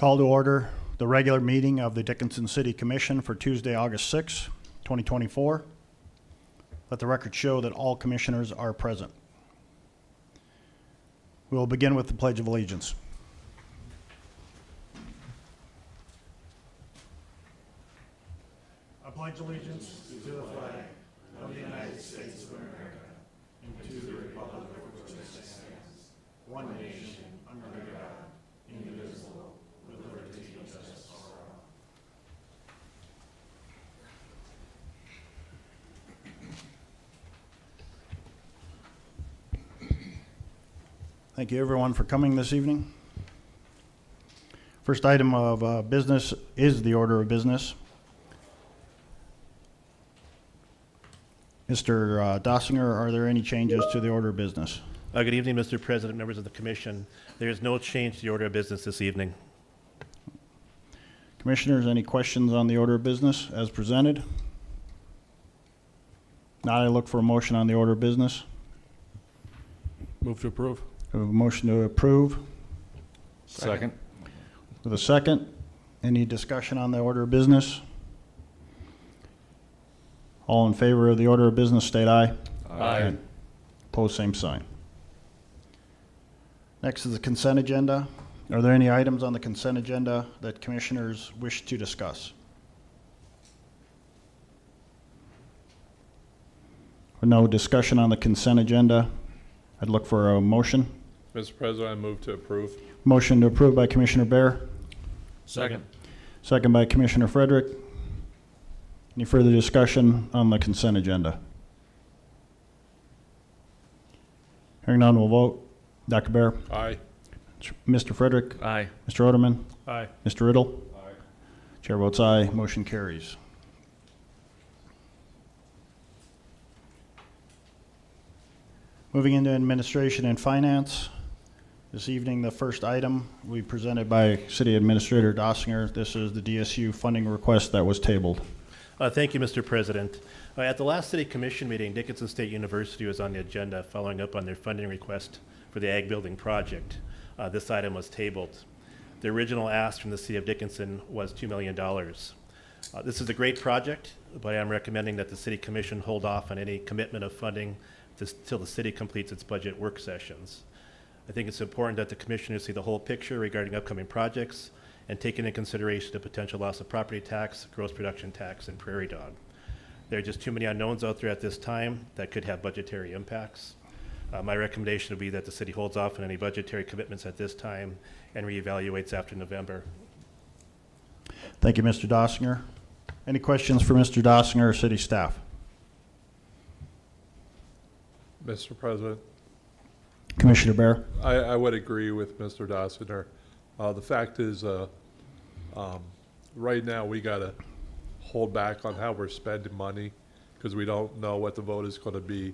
Call to order the regular meeting of the Dickinson City Commission for Tuesday, August 6, 2024. Let the record show that all commissioners are present. We will begin with the Pledge of Allegiance. I pledge allegiance to the flag of the United States of America and to the republic for which it stands, one nation, under God, indivisible, with liberty and justice for all. Thank you, everyone, for coming this evening. First item of business is the order of business. Mr. Dossinger, are there any changes to the order of business? Good evening, Mr. President, members of the Commission. There is no change to the order of business this evening. Commissioners, any questions on the order of business as presented? Now I look for a motion on the order of business. Move to approve. We have a motion to approve. Second. With a second, any discussion on the order of business? All in favor of the order of business, state aye. Aye. Opposed, same sign. Next is the consent agenda. Are there any items on the consent agenda that commissioners wish to discuss? With no discussion on the consent agenda, I'd look for a motion. Mr. President, I move to approve. Motion to approve by Commissioner Bear, Second. second by Commissioner Frederick. Any further discussion on the consent agenda? Hearing none, we'll vote. Dr. Bear? Aye. Mr. Frederick? Aye. Mr. Oderman? Aye. Mr. Riddle? Aye. Chair votes aye. Motion carries. Moving into administration and finance. This evening, the first item will be presented by City Administrator Dossinger. This is the DSU funding request that was tabled. Thank you, Mr. President. At the last City Commission meeting, Dickinson State University was on the agenda following up on their funding request for the Ag Building project. This item was tabled. The original ask from the City of Dickinson was $2 million. This is a great project, but I am recommending that the City Commission hold off on any commitment of funding till the City completes its budget work sessions. I think it's important that the Commissioners see the whole picture regarding upcoming projects and take into consideration the potential loss of property tax, gross production tax, and prairie dog. There are just too many unknowns out there at this time that could have budgetary impacts. My recommendation would be that the City holds off on any budgetary commitments at this time and reevaluates after November. Thank you, Mr. Dossinger. Any questions for Mr. Dossinger or City staff? Mr. President, Commissioner Bear? I would agree with Mr. Dossinger. The fact is, right now we got to hold back on how we're spending money because we don't know what the vote is going to be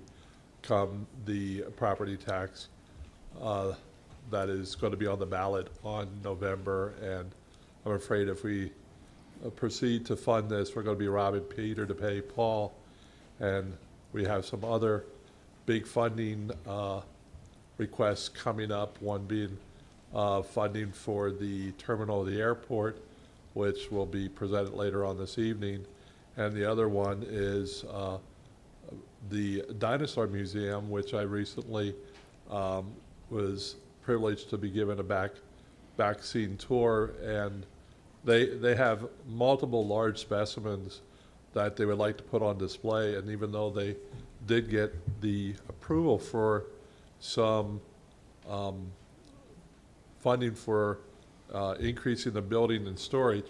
come the property tax that is going to be on the ballot on November. And I'm afraid if we proceed to fund this, we're going to be robbing Peter to pay Paul. And we have some other big funding requests coming up, one being funding for the terminal of the airport, which will be presented later on this evening. And the other one is the Dinosaur Museum, which I recently was privileged to be given a back scene tour. And they have multiple large specimens that they would like to put on display. And even though they did get the approval for some funding for increasing the building and storage,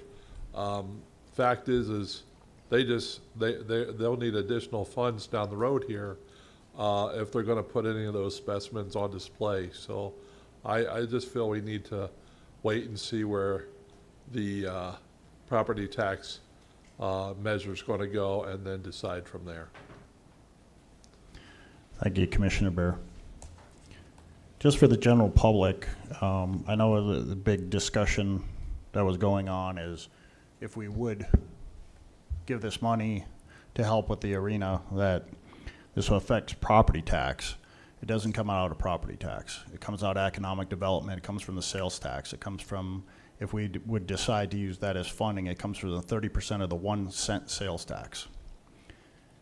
fact is they'll need additional funds down the road here if they're going to put any of those specimens on display. So I just feel we need to wait and see where the property tax measure is going to go and then decide from there. Thank you, Commissioner Bear. Just for the general public, I know the big discussion that was going on is if we would give this money to help with the arena, that this affects property tax. It doesn't come out of property tax. It comes out of economic development. It comes from the sales tax. It comes from if we would decide to use that as funding, it comes from the 30% of the 1 cent sales tax.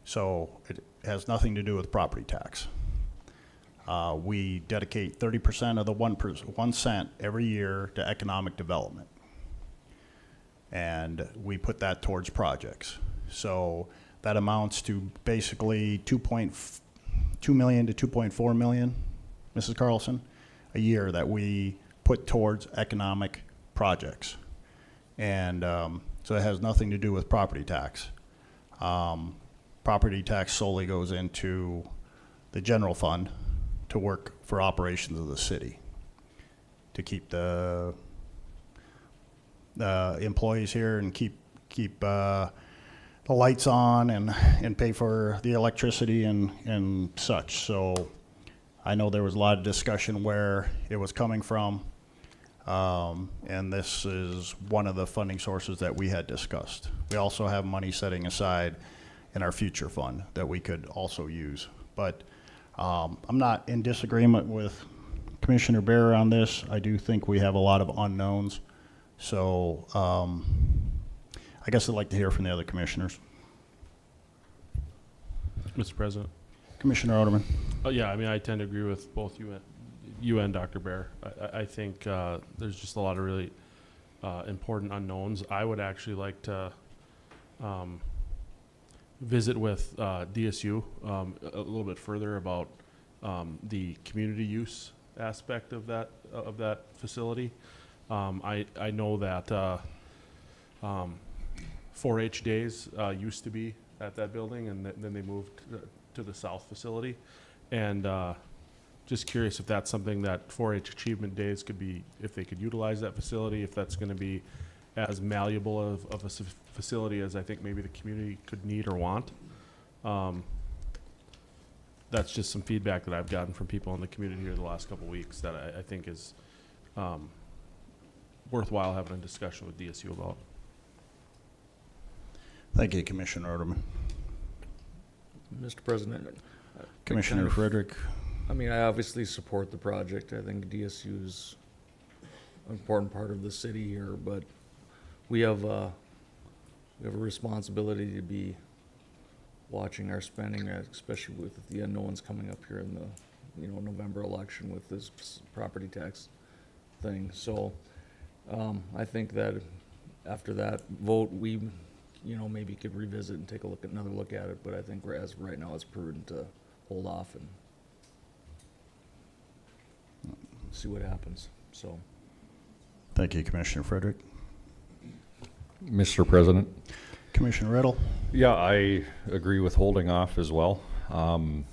So it has nothing to do with property tax. We dedicate 30% of the 1 cent every year to economic development. And we put that towards projects. So that amounts to basically 2.2 million to 2.4 million, Mrs. Carlson, a year that we put towards economic projects. And so it has nothing to do with property tax. Property tax solely goes into the general fund to work for operations of the city, to keep the employees here and keep the lights on and pay for the electricity and such. So I know there was a lot of discussion where it was coming from, and this is one of the funding sources that we had discussed. We also have money setting aside in our future fund that we could also use. But I'm not in disagreement with Commissioner Bear on this. I do think we have a lot of unknowns. So I guess I'd like to hear from the other commissioners. Mr. President. Commissioner Oderman. Yeah, I mean, I tend to agree with both you and Dr. Bear. I think there's just a lot of really important unknowns. I would actually like to visit with DSU a little bit further about the community use aspect of that facility. I know that 4-H days used to be at that building, and then they moved to the south facility. And just curious if that's something that 4-H achievement days could be, if they could utilize that facility, if that's going to be as malleable of a facility as I think maybe the community could need or want. That's just some feedback that I've gotten from people in the community here the last couple of weeks that I think is worthwhile having a discussion with DSU about. Thank you, Commissioner Oderman. Mr. President. Commissioner Frederick. I mean, I obviously support the project. I think DSU is an important part of the city here, but we have a responsibility to be watching our spending, especially with the unknowns coming up here in the November election with this property tax thing. So I think that after that vote, we maybe could revisit and take another look at it. But I think as of right now, it's prudent to hold off and see what happens. So. Thank you, Commissioner Frederick. Mr. President. Commissioner Riddle. Yeah, I agree with holding off as well. I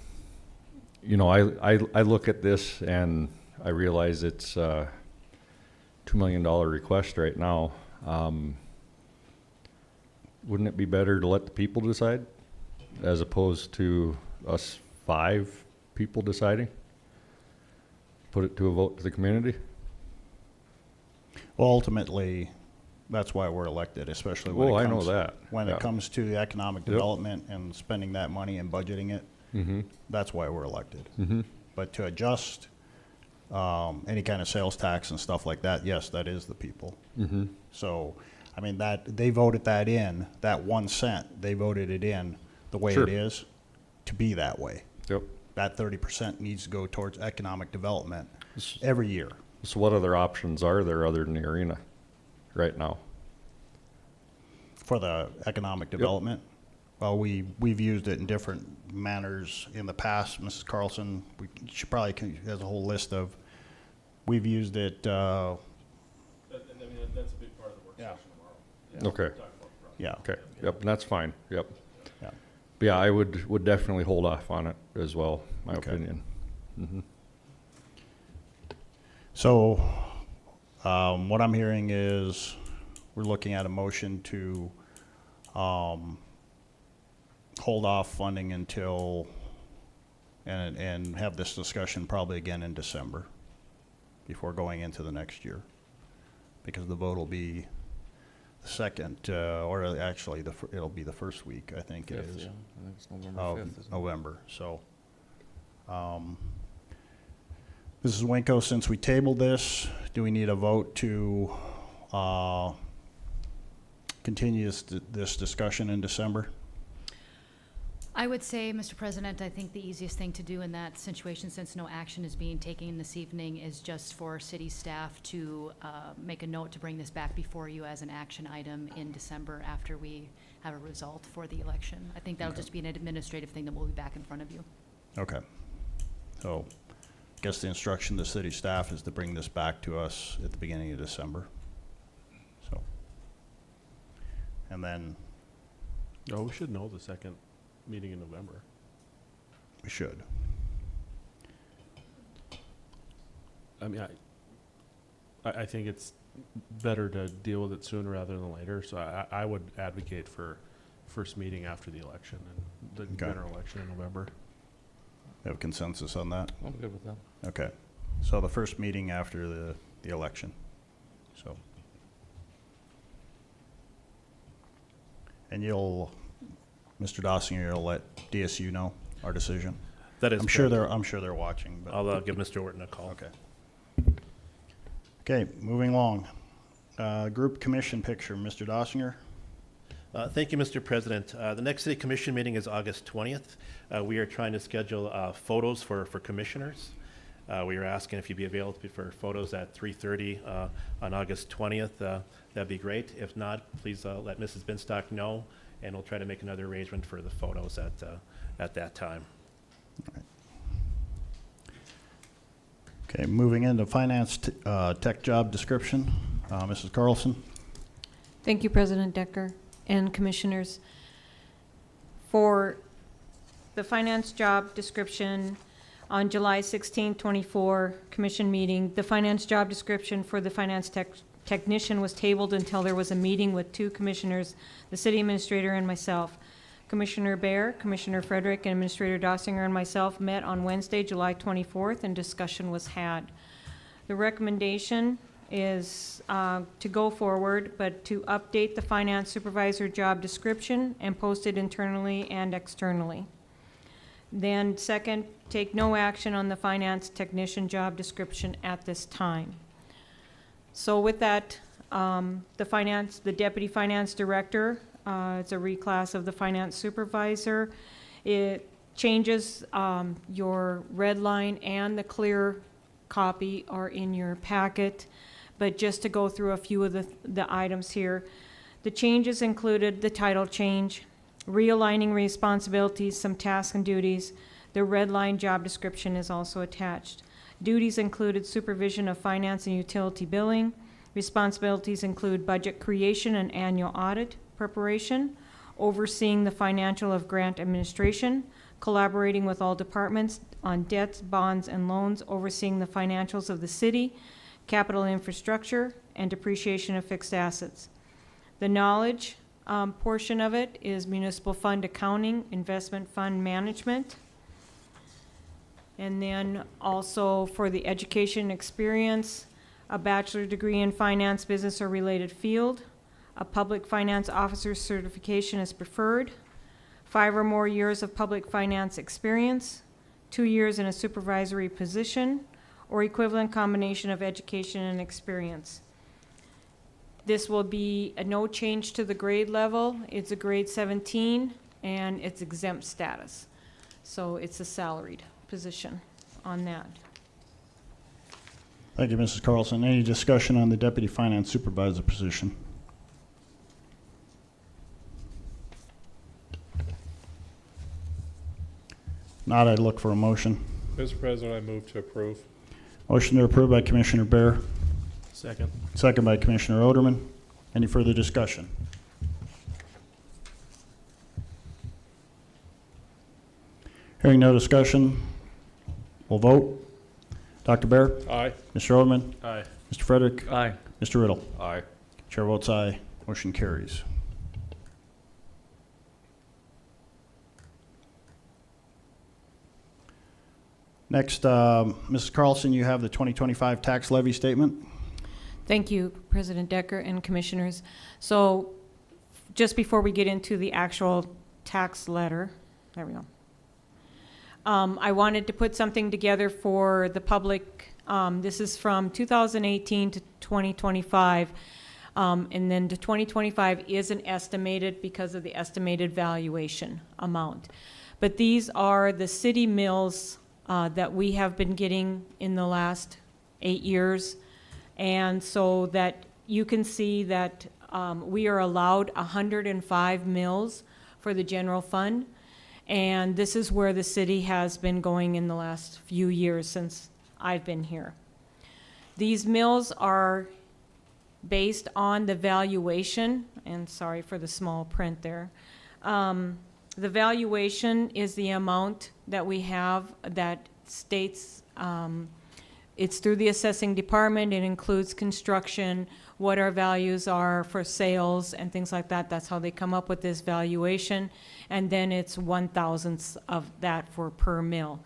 look at this and I realize it's a $2 million request right now. Wouldn't it be better to let the people decide as opposed to us 5 people deciding? Put it to a vote to the community? Well, ultimately, that's why we're elected, especially when Well, it I comes, know that. when Yeah. it comes to the economic Yep. development and spending that money and budgeting it. Mm-hmm. That's why we're elected. Mm-hmm. But to adjust any kind of sales tax and stuff like that, yes, that is the people. Mm-hmm. So, I mean, that they voted that in, that 1 cent, they voted it in the way Sure. it is to be that way. Yep. That 30% needs to go towards economic development S- every year. So what other options are there other than the arena right now? For the economic development? Well, we've used it in different manners in the past. Mrs. Carlson, she probably has a whole list of, we've used it, And I mean, that's a big part of the work Yeah. session tomorrow. Okay. Talk about the project. yeah. Okay. Yep. And that's fine. Yep. Yeah. But yeah, I would definitely hold off on it as well, my Okay. opinion. Mm-hmm. So, what I'm hearing is we're looking at a motion to hold off funding until, and have this discussion probably again in December before going into the next year. Because the vote will be the second, or actually it'll be the first week, I think it Fifth, is. yeah. I think it's November Of 5th. Isn't it? November, so. Mrs. Winko, since we tabled this, do we need a vote to continue this discussion in December? I would say, Mr. President, I think the easiest thing to do in that situation, since no action is being taken this evening, is just for city staff to make a note to bring this back before you as an action item in December after we have a result for the election. I think that'll just be an administrative thing that will be back in front of you. Okay. So I guess the instruction to city staff is to bring this back to us at the beginning of December. So, and then Oh, we should know the second meeting in November. we should. I mean, I think it's better to deal with it sooner rather than later, so I would advocate for first meeting after the election and the Okay. general election in November. We have consensus on that? I'm good with that. Okay. So the first meeting after the election. So. And you'll, Mr. Dossinger, you'll let DSU know our decision? That is I'm sure correct. they're watching, but. I'll give Mr. Orton a call. Okay. Okay, moving along. Group commission picture, Mr. Dossinger? Thank you, Mr. President. The next city commission meeting is August 20th. We are trying to schedule photos for commissioners. We are asking if you'd be available for photos at 3:30 on August 20th. That'd be great. If not, please let Mrs. Binstock know, and we'll try to make another arrangement for the photos at that time. Okay, moving into finance tech job description, Mrs. Carlson? Thank you, President Decker and Commissioners. For the finance job description on July 16, 24 Commission meeting, the finance job description for the finance technician was tabled until there was a meeting with two commissioners, the city administrator and myself. Commissioner Bear, Commissioner Frederick, and Administrator Dossinger and myself met on Wednesday, July 24th, and discussion was had. The recommendation is to go forward, but to update the finance supervisor job description and post it internally and externally. Then second, take no action on the finance technician job description at this time. So with that, the deputy finance director, it's a reclass of the finance supervisor. It changes, your red line and the clear copy are in your packet. But just to go through a few of the items here, the changes included the title change, realigning responsibilities, some tasks and duties. The red line job description is also attached. Duties included supervision of finance and utility billing. Responsibilities include budget creation and annual audit preparation, overseeing the financial of grant administration, collaborating with all departments on debts, bonds, and loans, overseeing the financials of the city, capital infrastructure, and depreciation of fixed assets. The knowledge portion of it is municipal fund accounting, investment fund management. And then also for the education experience, a bachelor degree in finance, business, or related field. A public finance officer certification is preferred. 5 or more years of public finance experience. 2 years in a supervisory position or equivalent combination of education and experience. This will be a no change to the grade level. It's a grade 17 and it's exempt status. So it's a salaried position on that. Thank you, Mrs. Carlson. Any discussion on the deputy finance supervisor position? Not, I'd look for a motion. Mr. President, I move to approve. Motion to approve by Commissioner Bear, Second. second by Commissioner Oderman. Any further discussion? Hearing no discussion, we'll vote. Dr. Bear? Aye. Mr. Oderman? Aye. Mr. Frederick? Aye. Mr. Riddle? Aye. Chair votes aye. Motion carries. Next, Mrs. Carlson, you have the 2025 tax levy statement. Thank you, President Decker and Commissioners. So just before we get into the actual tax letter, there we go. I wanted to put something together for the public. This is from 2018 to 2025. And then the 2025 isn't estimated because of the estimated valuation amount. But these are the city mills that we have been getting in the last 8 years. And so that you can see that we are allowed 105 mills for the general fund. And this is where the city has been going in the last few years since I've been here. These mills are based on the valuation, and sorry for the small print there. The valuation is the amount that we have that states, it's through the assessing department. It includes construction, what our values are for sales and things like that. That's how they come up with this valuation. And then it's 1/1000th of that for per mill.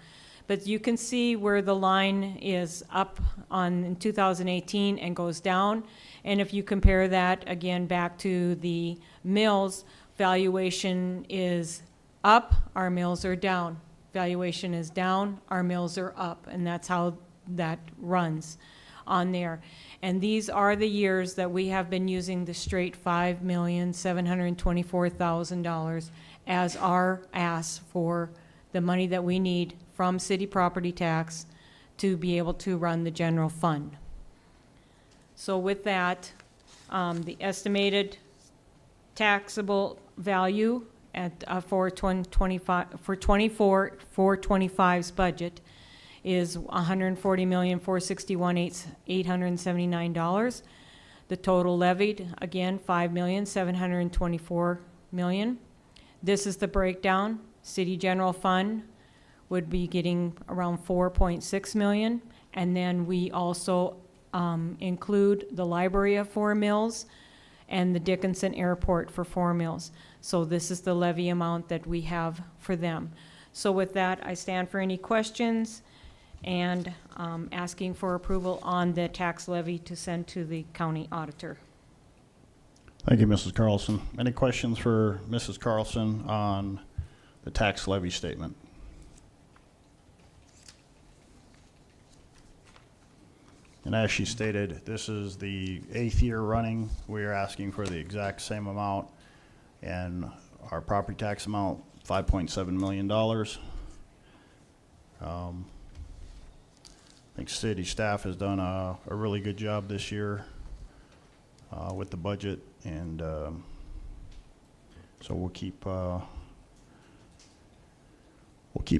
But you can see where the line is up in 2018 and goes down. And if you compare that again back to the mills, valuation is up, our mills are down. Valuation is down, our mills are up. And that's how that runs on there. And these are the years that we have been using the straight $5,724,000 as our ask for the money that we need from city property tax to be able to run the general fund. So with that, the estimated taxable value at for 25's budget is $140,461,879. The total levied, again, $5,724,000. This is the breakdown. City general fund would be getting around $4.6 million, and then we also include the library of 4 mills and the Dickinson Airport for 4 mills. So this is the levy amount that we have for them. So with that, I stand for any questions and asking for approval on the tax levy to send to the county auditor. Thank you, Mrs. Carlson. Any questions for Mrs. Carlson on the tax levy statement? And as she stated, this is the 8th year running. We are asking for the exact same amount, and our property tax amount, $5.7 million. I think city staff has done a really good job this year with the budget, and so we'll keep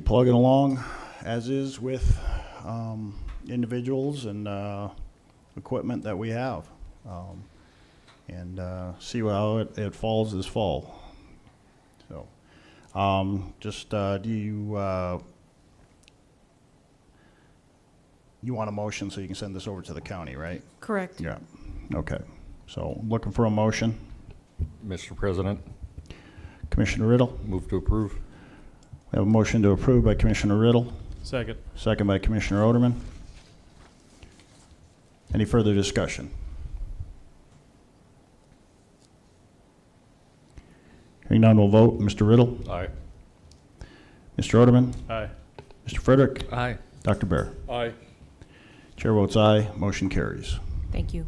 plugging along as is with individuals and equipment that we have, and see how it falls this fall. So do you want a motion so you can send this over to the county, right? Correct. Yeah. Okay. So looking for a motion. Mr. President, Commissioner Riddle. move to approve. We have a motion to approve by Commissioner Riddle, Second. second by Commissioner Oderman. Any further discussion? Hearing none, we'll vote. Mr. Riddle, Aye. Mr. Oderman, Aye. Mr. Frederick, Aye. Dr. Bear. Aye. Chair votes aye, motion carries. Thank you.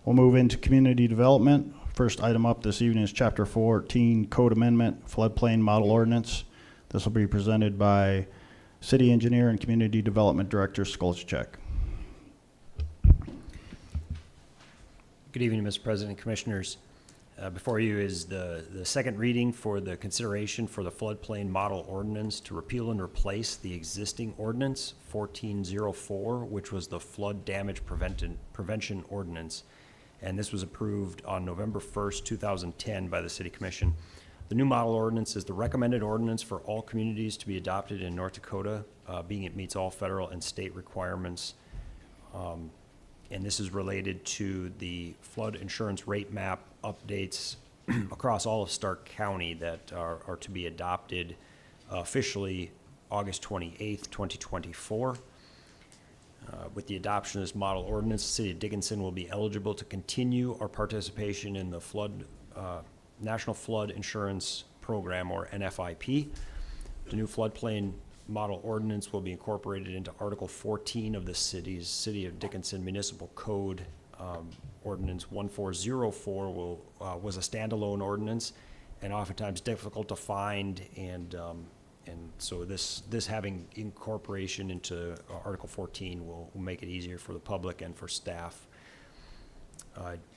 We'll move into community development. First item up this evening is Chapter 14 Code Amendment, Floodplain Model Ordinance. This will be presented by City Engineer and Community Development Director Skolchek. Good evening, Mr. President and Commissioners. Before you is the second reading for the consideration for the floodplain model ordinance to repeal and replace the existing ordinance 1404, which was the flood damage prevention ordinance. And this was approved on November 1st, 2010 by the City Commission. The new model ordinance is the recommended ordinance for all communities to be adopted in North Dakota, being it meets all federal and state requirements. And this is related to the flood insurance rate map updates across all of Stark County that are to be adopted officially August 28th, 2024. With the adoption of this model ordinance, the City of Dickinson will be eligible to continue our participation in the National Flood Insurance Program, or NFIP. The new floodplain model ordinance will be incorporated into Article 14 of the City of Dickinson Municipal Code Ordinance 1404 was a standalone ordinance and oftentimes difficult to find, and so this having incorporation into Article 14 will make it easier for the public and for staff.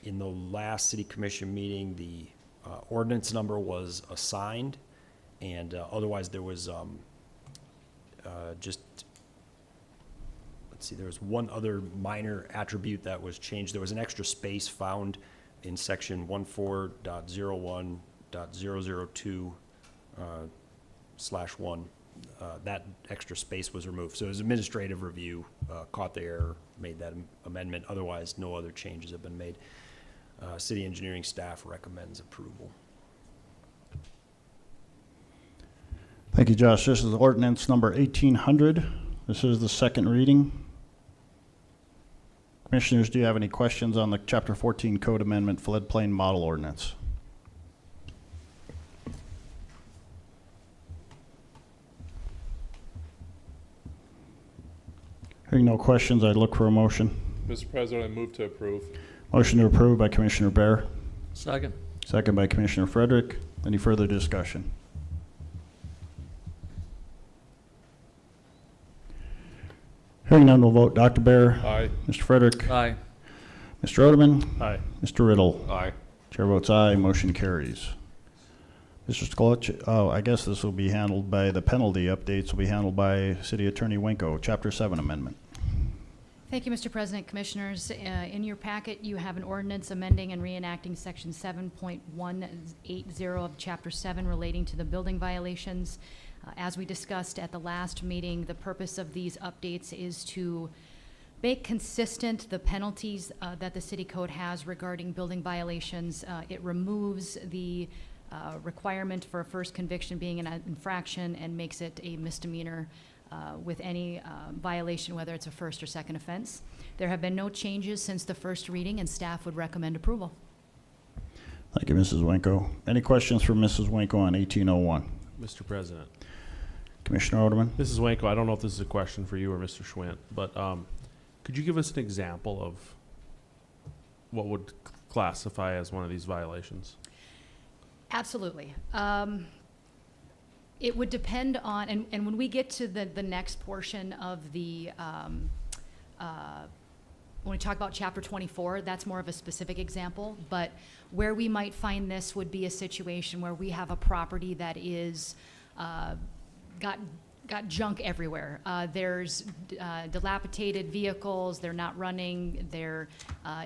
In the last city commission meeting, the ordinance number was assigned, and otherwise there was there was one other minor attribute that was changed. There was an extra space found in section 14.01.002 /1. That extra space was removed. So it was administrative review, caught the error, made that amendment. Otherwise, no other changes have been made. City engineering staff recommends approval. Thank you, Josh. This is ordinance number 1800. This is the second reading. Commissioners, do you have any questions on the Chapter 14 Code Amendment Floodplain Model Ordinance? Hearing no questions, I'd look for a motion. Mr. President, I move to approve. Motion to approve by Commissioner Bear, Second. second by Commissioner Frederick. Any further discussion? Hearing none, we'll vote. Dr. Bear, Aye. Mr. Frederick, Aye. Mr. Oderman, Aye. Mr. Riddle. Aye. Chair votes aye, motion carries. Mr. Skolach, oh, I guess this will be handled by, the penalty updates will be handled by City Attorney Winko, Chapter 7 Amendment. Thank you, Mr. President, Commissioners. In your packet, you have an ordinance amending and reenacting Section 7.180 of Chapter 7 relating to the building violations. As we discussed at the last meeting, the purpose of these updates is to make consistent the penalties that the city code has regarding building violations. It removes the requirement for a first conviction being an infraction and makes it a misdemeanor with any violation, whether it's a first or second offense. There have been no changes since the first reading, and staff would recommend approval. Thank you, Mrs. Winko. Any questions for Mrs. Winko on 1801? Mr. President. Commissioner Oderman? Mrs. Wanko, I don't know if this is a question for you or Mr. Schwint, but could you give us an example of what would classify as one of these violations? Absolutely. It would depend on, and when we get to the next portion of the, when we talk about Chapter 24, that's more of a specific example, but where we might find this would be a situation where we have a property that is got junk everywhere. There's dilapidated vehicles, they're not running, there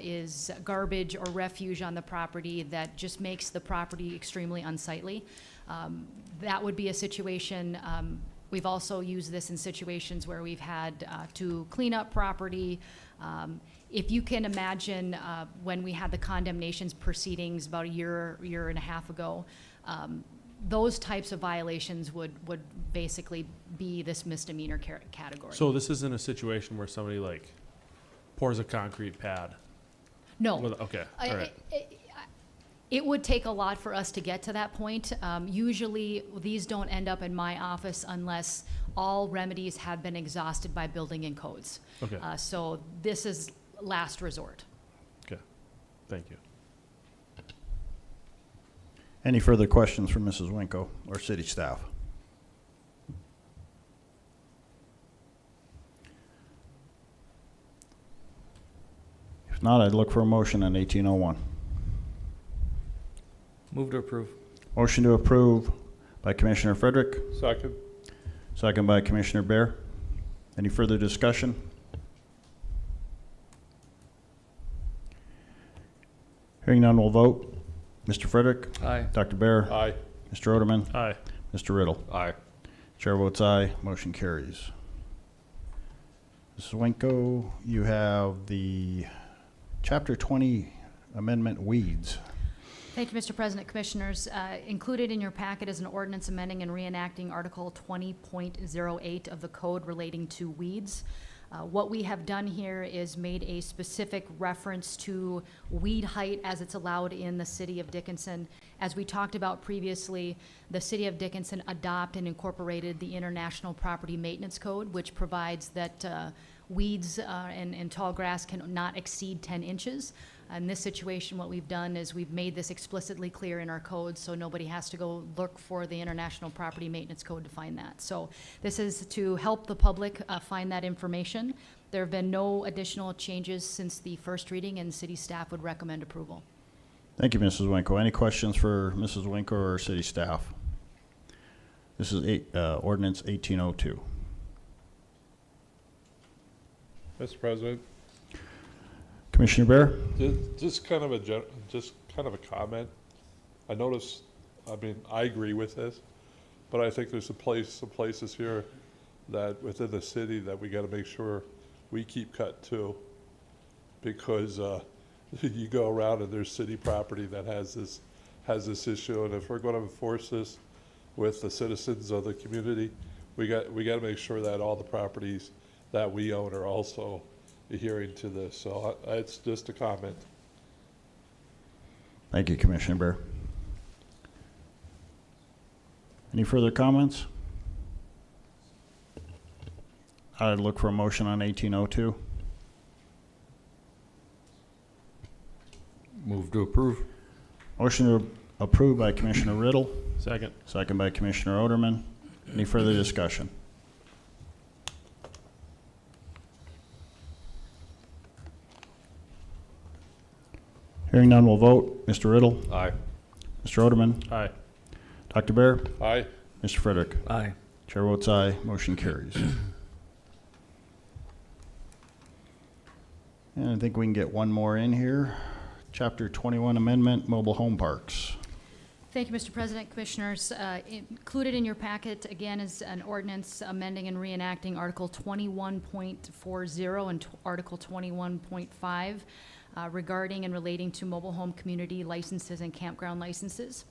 is garbage or refuge on the property that just makes the property extremely unsightly. That would be a situation. We've also used this in situations where we've had to clean up property. If you can imagine when we had the condemnations proceedings about a year and a half ago, those types of violations would basically be this misdemeanor category. So this isn't a situation where somebody like pours a concrete pad? No. Okay, all right. It would take a lot for us to get to that point. Usually, these don't end up in my office unless all remedies have been exhausted by building and codes. Okay, So this is last resort. okay, thank you. Any further questions for Mrs. Winko or city staff? If not, I'd look for a motion on 1801. Move to approve. Motion to approve by Commissioner Frederick, Second. second by Commissioner Bear. Any further discussion? Hearing none, we'll vote. Mr. Frederick, Aye. Dr. Bear, Aye. Mr. Oderman, Aye. Mr. Riddle. Aye. Chair votes aye, motion carries. Mrs. Winko, you have the Chapter 20 Amendment Weeds. Thank you, Mr. President, Commissioners. Included in your packet is an ordinance amending and reenacting Article 20.08 of the code relating to weeds. What we have done here is made a specific reference to weed height as it's allowed in the city of Dickinson. As we talked about previously, the city of Dickinson adopted and incorporated the International Property Maintenance Code, which provides that weeds and tall grass cannot exceed 10 inches. In this situation, what we've done is we've made this explicitly clear in our code, so nobody has to go look for the International Property Maintenance Code to find that. So this is to help the public find that information. There have been no additional changes since the first reading, and city staff would recommend approval. Thank you, Mrs. Winkle. Any questions for Mrs. Winkle or city staff? This is ordinance 1802. Mr. President, Commissioner Bear? just kind of a comment. I noticed, I mean, I agree with this, but I think there's some places here that within the city that we gotta make sure we keep cut too. Because, you go around and there's city property that has this issue, and if we're gonna enforce this with the citizens of the community, we gotta make sure that all the properties that we own are also adhering to this. So it's just a comment. Thank you, Commissioner Bear. Any further comments? I'd look for a motion on 1802. Move to approve. Motion to approve by Commissioner Riddle, Second. second by Commissioner Oderman. Any further discussion? Hearing none, we'll vote. Mr. Riddle, Aye. Mr. Oderman, Aye. Dr. Bear, Aye. Mr. Frederick. Aye. Chair votes aye, motion carries. And I think we can get one more in here. Chapter 21 Amendment, Mobile Home Parks. Thank you, Mr. President, Commissioners. Included in your packet, again, is an ordinance amending and reenacting Article 21.40 and Article 21.5 regarding and relating to mobile home community licenses and campground licenses.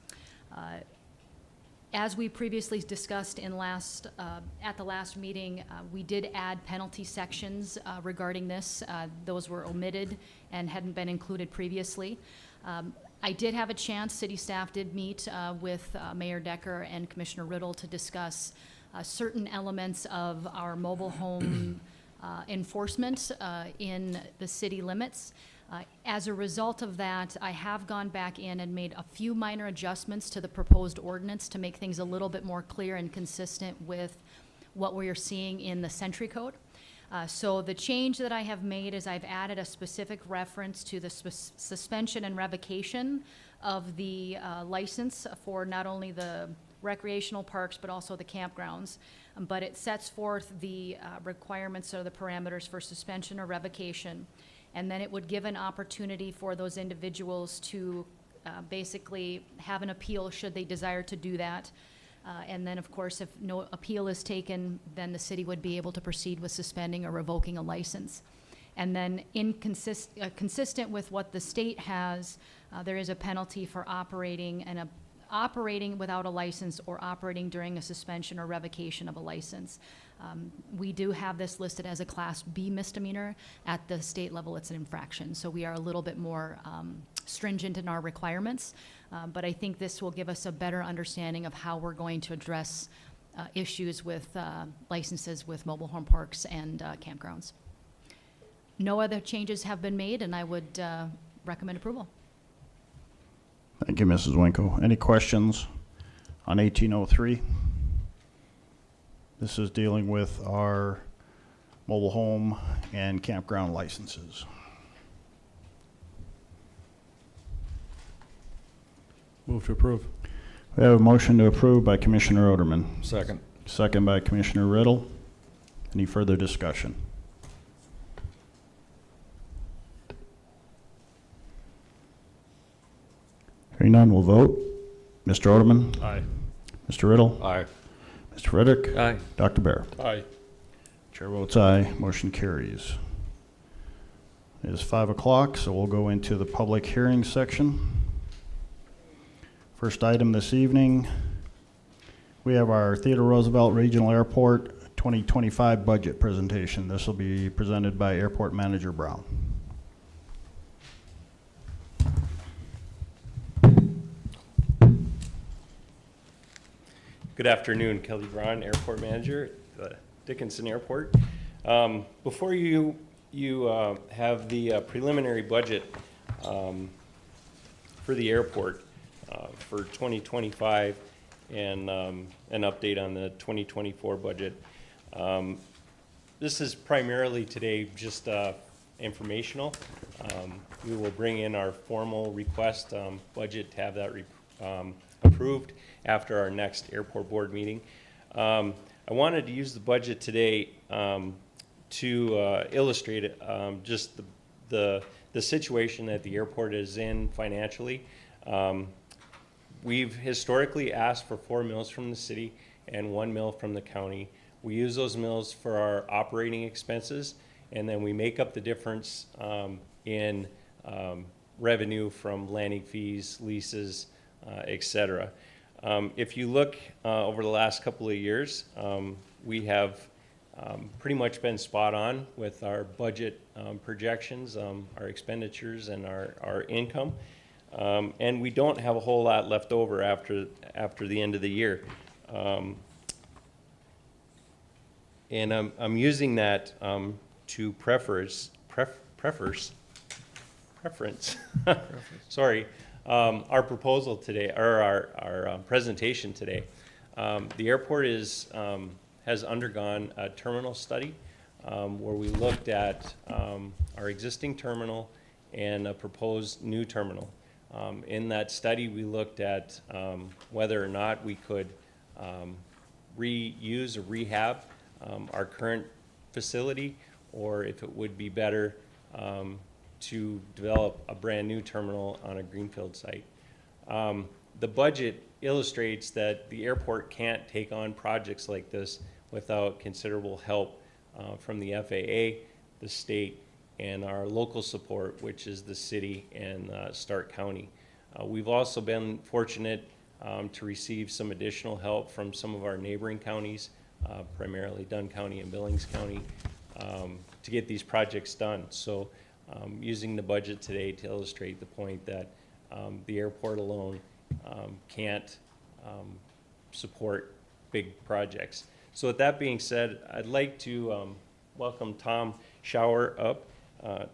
As we previously discussed at the last meeting, we did add penalty sections regarding this. Those were omitted and hadn't been included previously. I did have a chance, city staff did meet with Mayor Decker and Commissioner Riddle to discuss certain elements of our mobile home enforcement in the city limits. As a result of that, I have gone back in and made a few minor adjustments to the proposed ordinance to make things a little bit more clear and consistent with what we are seeing in the Century Code. So the change that I have made is I've added a specific reference to the suspension and revocation of the license for not only the recreational parks but also the campgrounds. But it sets forth the requirements or the parameters for suspension or revocation. And then it would give an opportunity for those individuals to basically have an appeal should they desire to do that. And then, of course, if no appeal is taken, then the city would be able to proceed with suspending or revoking a license. And then consistent with what the state has, there is a penalty for operating without a license or operating during a suspension or revocation of a license. We do have this listed as a Class B misdemeanor. At the state level, it's an infraction. So we are a little bit more stringent in our requirements. But I think this will give us a better understanding of how we're going to address issues with licenses with mobile home parks and campgrounds. No other changes have been made, and I would recommend approval. Thank you, Mrs. Winkle. Any questions on 1803? This is dealing with our mobile home and campground licenses. Move to approve. We have a motion to approve by Commissioner Oderman, Second. second by Commissioner Riddle. Any further discussion? Hearing none, we'll vote. Mr. Oderman, Aye. Mr. Riddle, Aye. Mr. Frederick, Aye. Dr. Bear. Aye. Chair votes aye, motion carries. It is 5 o'clock, so we'll go into the public hearing section. First item this evening, we have our Theodore Roosevelt Regional Airport 2025 budget presentation. This will be presented by Airport Manager Brown. Good afternoon, Kelly Braun, Airport Manager at the Dickinson Airport. Before you have the preliminary budget for the airport for 2025 and an update on the 2024 budget. This is primarily today just informational. We will bring in our formal request budget to have that approved after our next airport board meeting. I wanted to use the budget today to illustrate just the situation that the airport is in financially. We've historically asked for 4 mills from the city and 1 mill from the county. We use those mills for our operating expenses, and then we make up the difference in revenue from landing fees, leases, et cetera. If you look over the last couple of years, we have pretty much been spot on with our budget projections, our expenditures, and our income. And we don't have a whole lot left over after the end of the year. And I'm using that to preference sorry, our proposal today, or our presentation today. The airport has undergone a terminal study where we looked at our existing terminal and a proposed new terminal. In that study, we looked at whether or not we could reuse or rehab our current facility, or if it would be better to develop a brand new terminal on a greenfield site. The budget illustrates that the airport can't take on projects like this without considerable help from the FAA, the state, and our local support, which is the city and Stark County. We've also been fortunate to receive some additional help from some of our neighboring counties, primarily Dunn County and Billings County, to get these projects done. So using the budget today to illustrate the point that the airport alone can't support big projects. So with that being said, I'd like to welcome Tom Schauer up.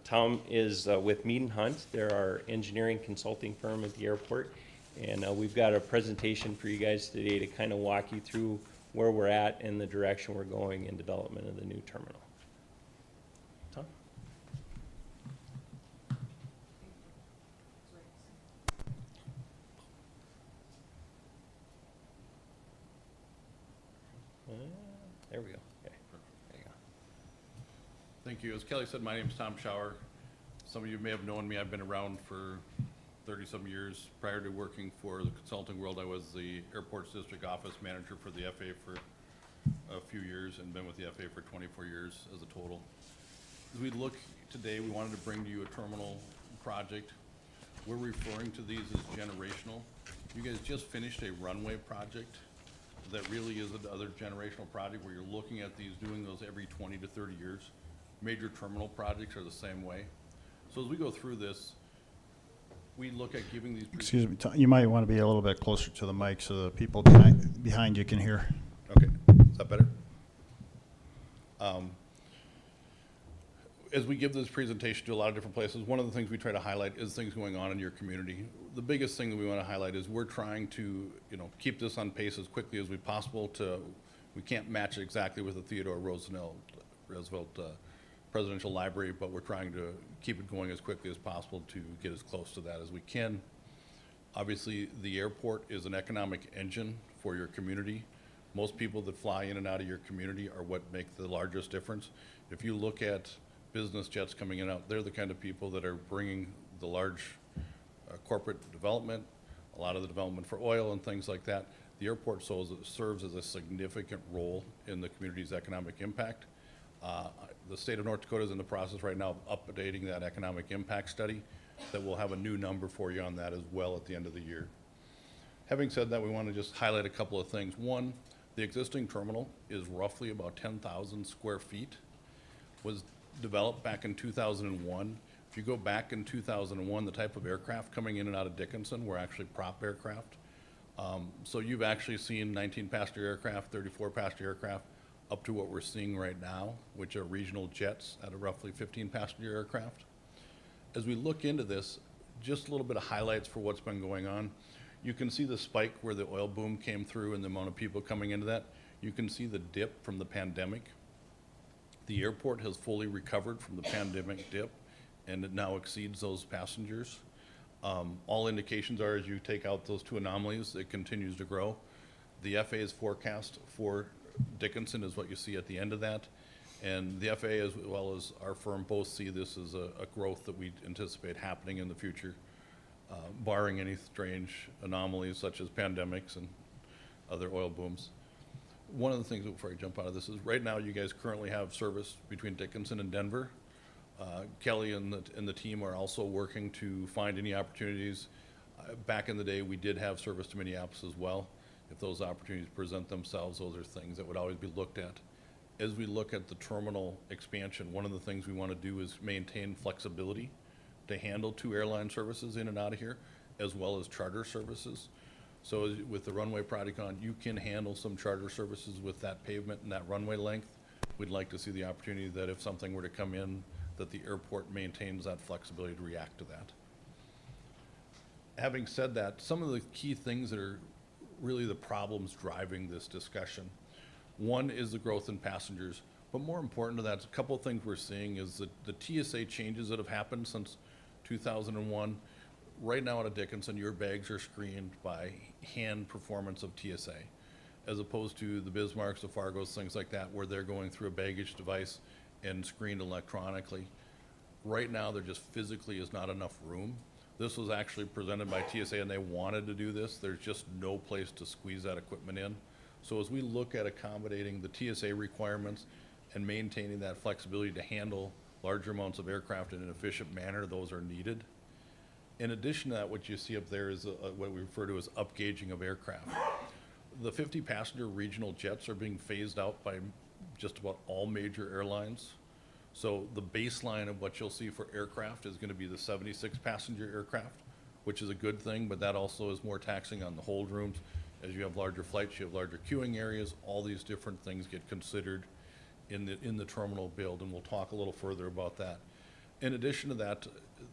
Tom is with Mead & Hunt. They're our engineering consulting firm at the airport. And we've got a presentation for you guys today to kind of walk you through where we're at and the direction we're going in development of the new terminal. Tom? There we go. Okay. There you go. Thank you. As Kelly said, my name is Tom Schauer. Some of you may have known me. I've been around for 30-some years. Prior to working for the consulting world, I was the airports district office manager for the FAA for a few years and been with the FAA for 24 years as a total. As we look today, we wanted to bring to you a terminal project. We're referring to these as generational. You guys just finished a runway project that really is another generational project where you're looking at these, doing those every 20 to 30 years. Major terminal projects are the same way. So as we go through this, we look at giving these. Excuse me, you might want to be a little bit closer to the mic so the people behind you can hear. Okay, is that better? As we give this presentation to a lot of different places, one of the things we try to highlight is things going on in your community. The biggest thing that we want to highlight is we're trying to, keep this on pace as quickly as we possible we can't match it exactly with the Theodore Roosevelt Presidential Library, but we're trying to keep it going as quickly as possible to get as close to that as we can. Obviously, the airport is an economic engine for your community. Most people that fly in and out of your community are what make the largest difference. If you look at business jets coming in and out, they're the kind of people that are bringing the large corporate development, a lot of the development for oil and things like that. The airport serves as a significant role in the community's economic impact. The state of North Dakota is in the process right now of updating that economic impact study that will have a new number for you on that as well at the end of the year. Having said that, we want to just highlight a couple of things. One, the existing terminal is roughly about 10,000 square feet, was developed back in 2001. If you go back in 2001, the type of aircraft coming in and out of Dickinson were actually prop aircraft. So you've actually seen 19-passenger aircraft, 34-passenger aircraft, up to what we're seeing right now, which are regional jets at a roughly 15 passenger aircraft. As we look into this, just a little bit of highlights for what's been going on. You can see the spike where the oil boom came through and the amount of people coming into that. You can see the dip from the pandemic. The airport has fully recovered from the pandemic dip, and it now exceeds those passengers. All indications are, as you take out those two anomalies, it continues to grow. The FAA's forecast for Dickinson is what you see at the end of that. And the FAA, as well as our firm, both see this as a growth that we anticipate happening in the future, barring any strange anomalies such as pandemics and other oil booms. One of the things, before I jump out of this, is right now you guys currently have service between Dickinson and Denver. Kelly and the team are also working to find any opportunities. Back in the day, we did have service to Minneapolis as well. If those opportunities present themselves, those are things that would always be looked at. As we look at the terminal expansion, one of the things we want to do is maintain flexibility to handle 2 airline services in and out of here, as well as charter services. So with the runway project on, you can handle some charter services with that pavement and that runway length. We'd like to see the opportunity that if something were to come in, that the airport maintains that flexibility to react to that. Having said that, some of the key things that are really the problems driving this discussion. One is the growth in passengers, but more important to that, a couple of things we're seeing is that the TSA changes that have happened since 2001. Right now at a Dickinson, your bags are screened by hand performance of TSA, as opposed to the Bismarcks, the Fargos, things like that, where they're going through a baggage device and screened electronically. Right now, there just physically is not enough room. This was actually presented by TSA, and they wanted to do this. There's just no place to squeeze that equipment in. So as we look at accommodating the TSA requirements and maintaining that flexibility to handle larger amounts of aircraft in an efficient manner, those are needed. In addition to that, what you see up there is what we refer to as upgauging of aircraft. The 50-passenger regional jets are being phased out by just about all major airlines. So the baseline of what you'll see for aircraft is going to be the 76-passenger aircraft, which is a good thing, but that also is more taxing on the hold rooms. As you have larger flights, you have larger queuing areas. All these different things get considered in the terminal build, and we'll talk a little further about that. In addition to that,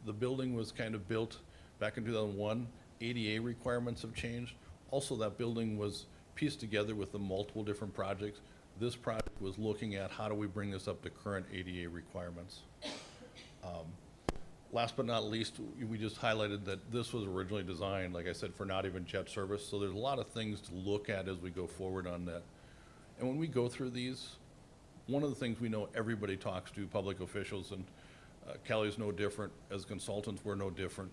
the building was kind of built back in 2001. ADA requirements have changed. Also, that building was pieced together with the multiple different projects. This project was looking at how do we bring this up to current ADA requirements. Last but not least, we just highlighted that this was originally designed, like I said, for not even jet service. So there's a lot of things to look at as we go forward on that. And when we go through these, one of the things we know everybody talks to, public officials, and Kelly's no different, as consultants, we're no different.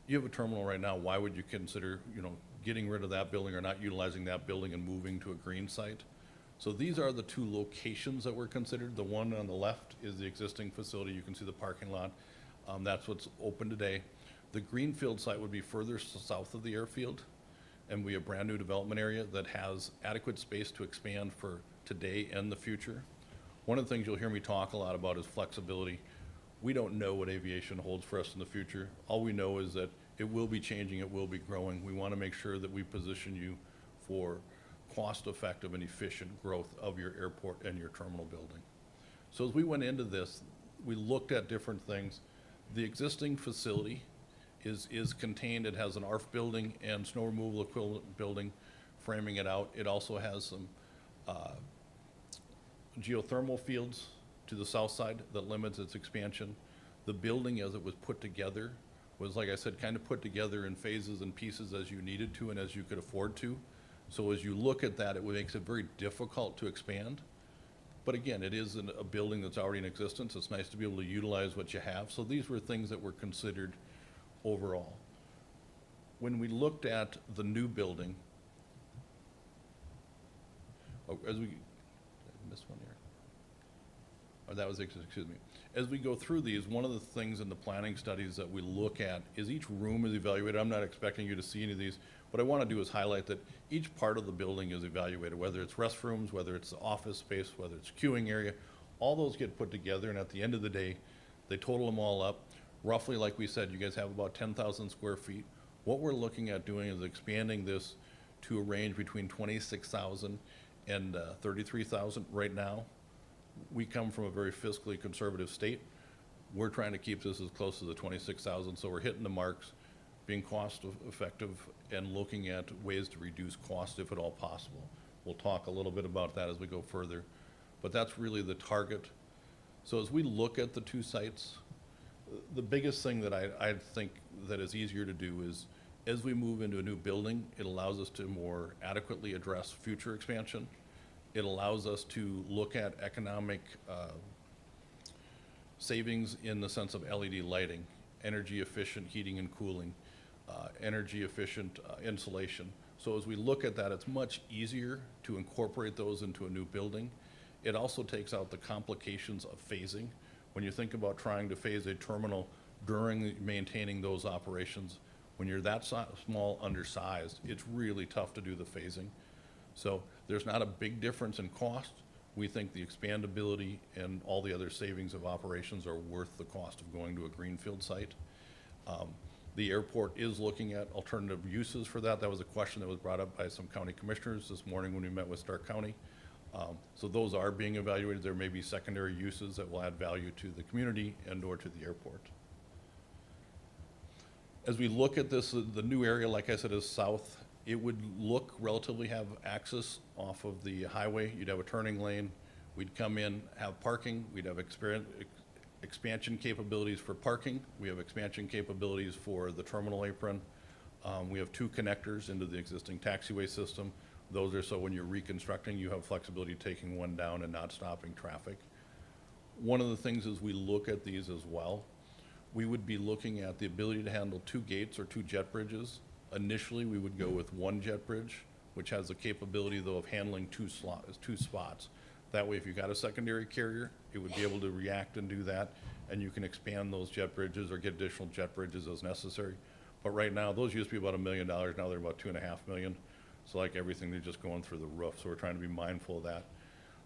You have a terminal right now, why would you consider, getting rid of that building or not utilizing that building and moving to a green site? So these are the 2 locations that were considered. The one on the left is the existing facility. You can see the parking lot. That's what's open today. The greenfield site would be further south of the airfield, and we have a brand new development area that has adequate space to expand for today and the future. One of the things you'll hear me talk a lot about is flexibility. We don't know what aviation holds for us in the future. All we know is that it will be changing, it will be growing. We want to make sure that we position you for cost-effective and efficient growth of your airport and your terminal building. So as we went into this, we looked at different things. The existing facility is contained. It has an ARF building and snow removal equivalent building framing it out. It also has some geothermal fields to the south side that limits its expansion. The building, as it was put together, was, like I said, kind of put together in phases and pieces as you needed to and as you could afford to. So as you look at that, it makes it very difficult to expand. But again, it is a building that's already in existence. It's nice to be able to utilize what you have. So these were things that were considered overall. When we looked at the new building, as we, did I miss one here? Or that was, excuse me. As we go through these, one of the things in the planning studies that we look at is each room is evaluated. I'm not expecting you to see any of these. What I want to do is highlight that each part of the building is evaluated, whether it's restrooms, whether it's the office space, whether it's queuing area. All those get put together, and at the end of the day, they total them all up. Roughly, like we said, you guys have about 10,000 square feet. What we're looking at doing is expanding this to a range between 26,000 and 33,000 right now. We come from a very fiscally conservative state. We're trying to keep this as close to the 26,000, so we're hitting the marks, being cost effective, and looking at ways to reduce cost if at all possible. We'll talk a little bit about that as we go further, but that's really the target. So as we look at the two sites, the biggest thing that I think that is easier to do is, as we move into a new building, it allows us to more adequately address future expansion. It allows us to look at economic savings in the sense of LED lighting, energy efficient heating and cooling, energy efficient insulation. So as we look at that, it's much easier to incorporate those into a new building. It also takes out the complications of phasing. When you think about trying to phase a terminal during maintaining those operations, when you're that small, undersized, it's really tough to do the phasing. So there's not a big difference in cost. We think the expandability and all the other savings of operations are worth the cost of going to a greenfield site. The airport is looking at alternative uses for that. That was a question that was brought up by some county commissioners this morning when we met with Stark County. So those are being evaluated. There may be secondary uses that will add value to the community and or to the airport. As we look at this, the new area, like I said, is south. It would look relatively have access off of the highway. You'd have a turning lane. We'd come in, have parking. We'd have expansion capabilities for parking. We have expansion capabilities for the terminal apron. We have two connectors into the existing taxiway system. Those are so when you're reconstructing, you have flexibility taking one down and not stopping traffic. One of the things as we look at these as well, we would be looking at the ability to handle two gates or two jet bridges. Initially, we would go with one jet bridge, which has the capability though of handling two spots. That way, if you got a secondary carrier, it would be able to react and do that, and you can expand those jet bridges or get additional jet bridges as necessary. But right now, those used to be about $1 million. Now they're about $2.5 million. So like everything, they're just going through the roof. So we're trying to be mindful of that.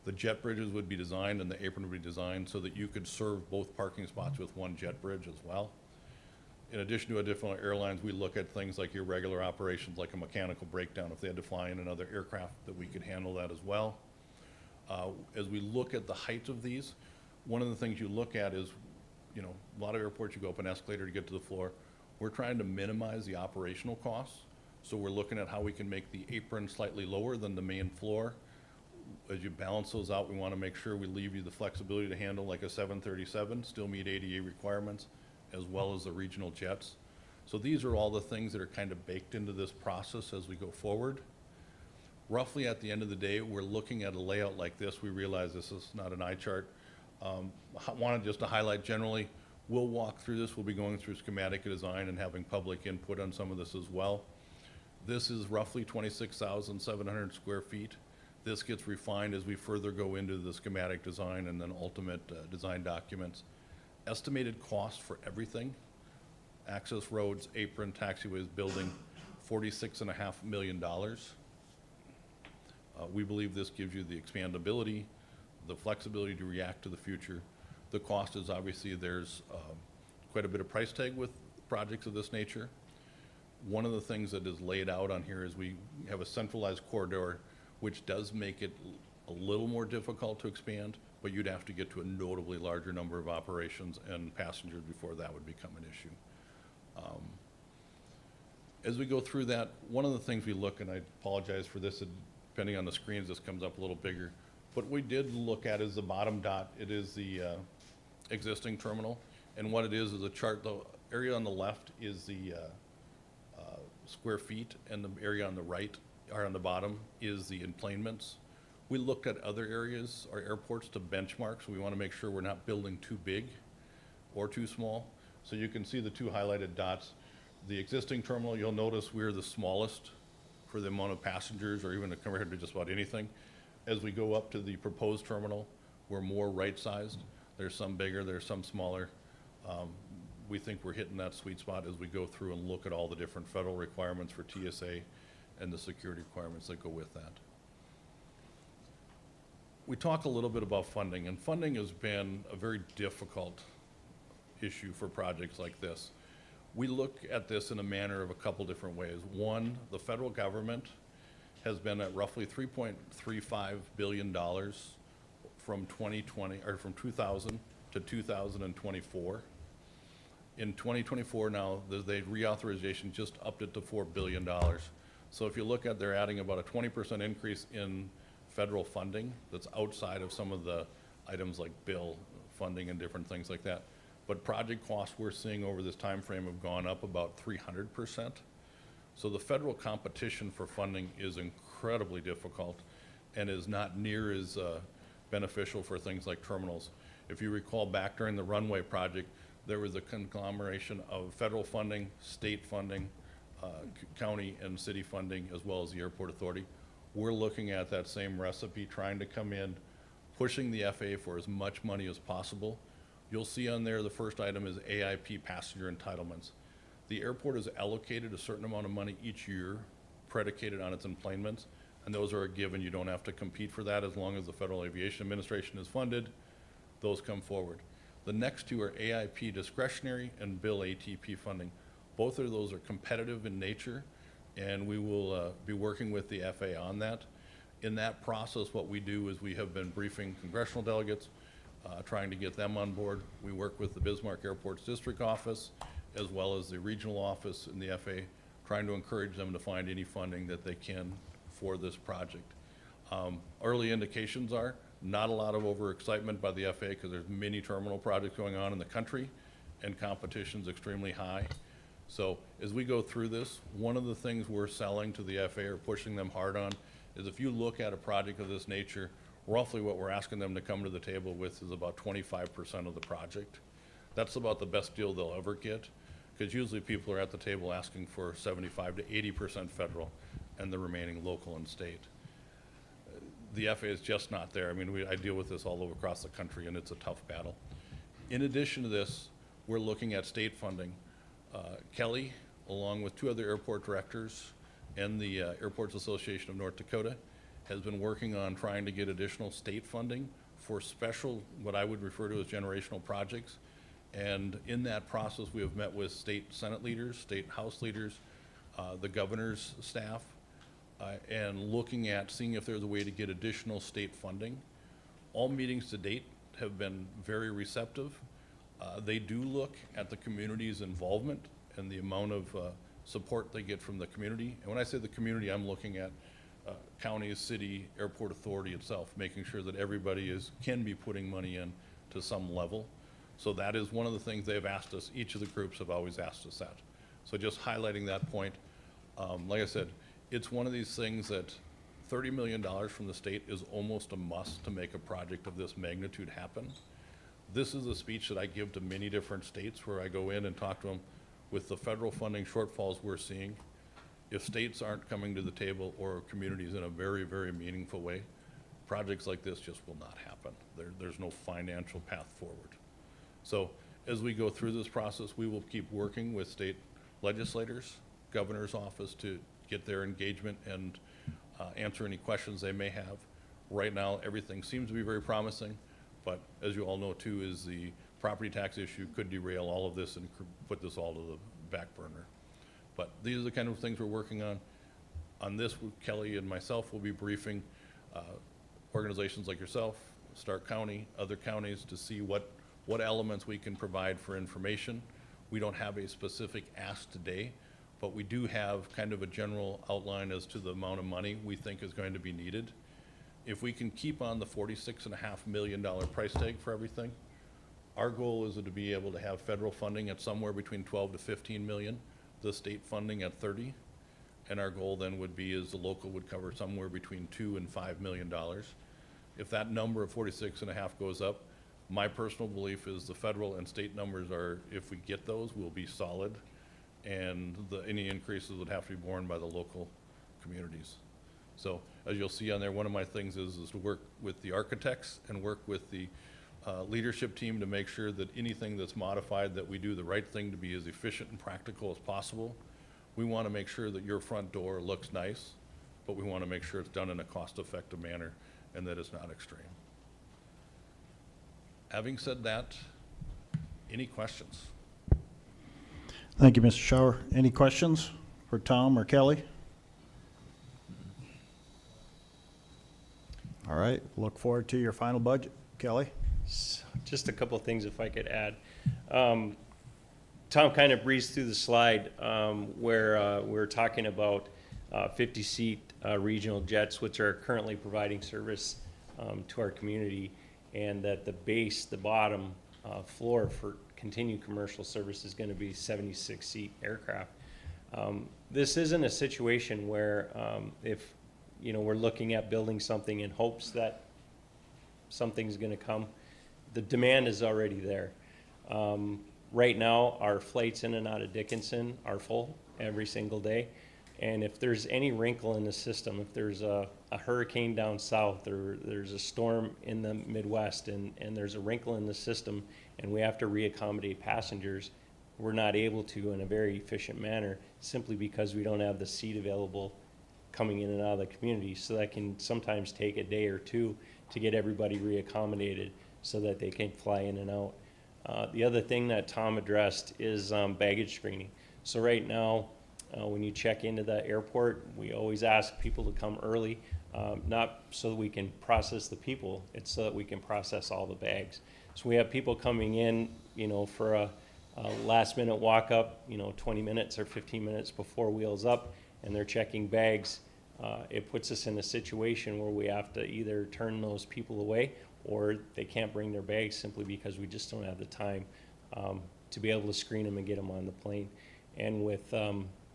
The jet bridges would be designed and the apron would be designed so that you could serve both parking spots with one jet bridge as well. In addition to different airlines, we look at things like irregular operations, like a mechanical breakdown. If they had to fly in another aircraft, that we could handle that as well. As we look at the height of these, one of the things you look at is, you know, a lot of airports, you go up an escalator to get to the floor. We're trying to minimize the operational costs. So we're looking at how we can make the apron slightly lower than the main floor. As you balance those out, we want to make sure we leave you the flexibility to handle like a 737, still meet ADA requirements, as well as the regional jets. So these are all the things that are kind of baked into this process as we go forward. Roughly at the end of the day, we're looking at a layout like this. We realize this is not an eye chart. Wanted just to highlight generally, we'll walk through this. We'll be going through schematic design and having public input on some of this as well. This is roughly 26,700 square feet. This gets refined as we further go into the schematic design and then ultimate design documents. Estimated cost for everything, access roads, apron, taxiways, building, $46.5 million. We believe this gives you the expandability, the flexibility to react to the future. The cost is obviously there's quite a bit of price tag with projects of this nature. One of the things that is laid out on here is we have a centralized corridor, which does make it a little more difficult to expand, but you'd have to get to a notably larger number of operations and passengers before that would become an issue. As we go through that, one of the things we look, and I apologize for this, depending on the screens, this comes up a little bigger, but we did look at is the bottom dot. It is the existing terminal, and what it is a chart. The area on the left is the square feet, and the area on the right, or on the bottom, is the enplanements. We looked at other areas, our airports, to benchmark, so we want to make sure we're not building too big or too small. So you can see the two highlighted dots. The existing terminal, you'll notice we're the smallest for the amount of passengers, or even compared to just about anything. As we go up to the proposed terminal, we're more right-sized. There's some bigger, there's some smaller. We think we're hitting that sweet spot as we go through and look at all the different federal requirements for TSA and the security requirements that go with that. We talk a little bit about funding, and funding has been a very difficult issue for projects like this. We look at this in a manner of a couple different ways. One, the federal government has been at roughly $3.35 billion from 2020, or from 2000 to 2024. In 2024 now, the reauthorization just upped it to $4 billion. So if you look at, they're adding about a 20% increase in federal funding that's outside of some of the items like bill funding and different things like that. But project costs we're seeing over this time frame have gone up about 300%. So the federal competition for funding is incredibly difficult and is not near as beneficial for things like terminals. If you recall back during the runway project, there was a conglomeration of federal funding, state funding, county and city funding, as well as the airport authority. We're looking at that same recipe, trying to come in, pushing the FAA for as much money as possible. You'll see on there, the first item is AIP passenger entitlements. The airport is allocated a certain amount of money each year, predicated on its enplanements, and those are a given. You don't have to compete for that as long as the Federal Aviation Administration is funded. Those come forward. The next two are AIP discretionary and bill ATP funding. Both of those are competitive in nature, and we will be working with the FAA on that. In that process, what we do is we have been briefing congressional delegates, trying to get them on board. We work with the Bismarck Airport's district office, as well as the regional office in the FAA, trying to encourage them to find any funding that they can for this project. Early indications are not a lot of overexcitement by the FAA because there's many terminal projects going on in the country and competition's extremely high. So as we go through this, one of the things we're selling to the FAA or pushing them hard on is if you look at a project of this nature, roughly what we're asking them to come to the table with is about 25% of the project. That's about the best deal they'll ever get, because usually people are at the table asking for 75 to 80% federal and the remaining local and state. The FAA is just not there. I mean, I deal with this all over across the country, and it's a tough battle. In addition to this, we're looking at state funding. Kelly, along with two other airport directors and the Airports Association of North Dakota, has been working on trying to get additional state funding for special, what I would refer to as generational projects. And in that process, we have met with state Senate leaders, state House leaders, the governor's staff, and looking at seeing if there's a way to get additional state funding. All meetings to date have been very receptive. They do look at the community's involvement and the amount of support they get from the community. And when I say the community, I'm looking at county, city, airport authority itself, making sure that everybody can be putting money in to some level. So that is one of the things they've asked us. Each of the groups have always asked us that. So just highlighting that point. Like I said, it's one of these things that $30 million from the state is almost a must to make a project of this magnitude happen. This is a speech that I give to many different states where I go in and talk to them with the federal funding shortfalls we're seeing. If states aren't coming to the table or communities in a very, very meaningful way, projects like this just will not happen. There's no financial path forward. So as we go through this process, we will keep working with state legislators, governor's office to get their engagement and answer any questions they may have. Right now, everything seems to be very promising, but as you all know too, is the property tax issue could derail all of this and put this all to the back burner. But these are the kind of things we're working on. On this, Kelly and myself will be briefing organizations like yourself, Stark County, other counties, to see what elements we can provide for information. We don't have a specific ask today, but we do have kind of a general outline as to the amount of money we think is going to be needed. If we can keep on the $46.5 million price tag for everything, our goal is to be able to have federal funding at somewhere between 12 to 15 million, the state funding at 30, and our goal then would be is the local would cover somewhere between $2 and $5 million. If that number of 46.5 goes up, my personal belief is the federal and state numbers are, if we get those, will be solid, and any increases would have to be borne by the local communities. So as you'll see on there, one of my things is to work with the architects and work with the leadership team to make sure that anything that's modified, that we do the right thing to be as efficient and practical as possible. We want to make sure that your front door looks nice, but we want to make sure it's done in a cost-effective manner and that it's not extreme. Having said that, any questions? Thank you, Mr. Schauer. Any questions for Tom or Kelly? right, look forward to your final budget. Kelly? Just a couple of things if I could add. Tom kind of breezed through the slide where we're talking about 50-seat regional jets, which are currently providing service to our community, and that the base, the bottom floor for continued commercial service is going to be 76-seat aircraft. This isn't a situation where if we're looking at building something in hopes that something's going to come. The demand is already there. Right now, our flights in and out of Dickinson are full every single day. And if there's any wrinkle in the system, if there's a hurricane down south or there's a storm in the Midwest and there's a wrinkle in the system and we have to reaccommodate passengers, we're not able to in a very efficient manner simply because we don't have the seat available coming in and out of the community. So that can sometimes take a day or two to get everybody reaccommodated so that they can fly in and out. The other thing that Tom addressed is baggage screening. So right now, when you check into the airport, we always ask people to come early, not so that we can process the people, it's so that we can process all the bags. So we have people coming in, for a last minute walk up, 20 minutes or 15 minutes before wheels up, and they're checking bags. It puts us in a situation where we have to either turn those people away or they can't bring their bags simply because we just don't have the time to be able to screen them and get them on the plane. And with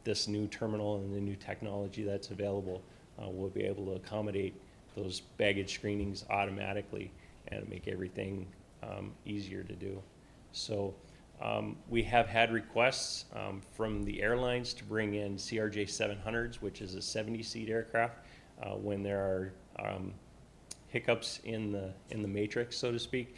this new terminal and the new technology that's available, we'll be able to accommodate those baggage screenings automatically and make everything easier to do. So we have had requests from the airlines to bring in CRJ 700s, which is a 70-seat aircraft, when there are hiccups in the matrix, so to speak,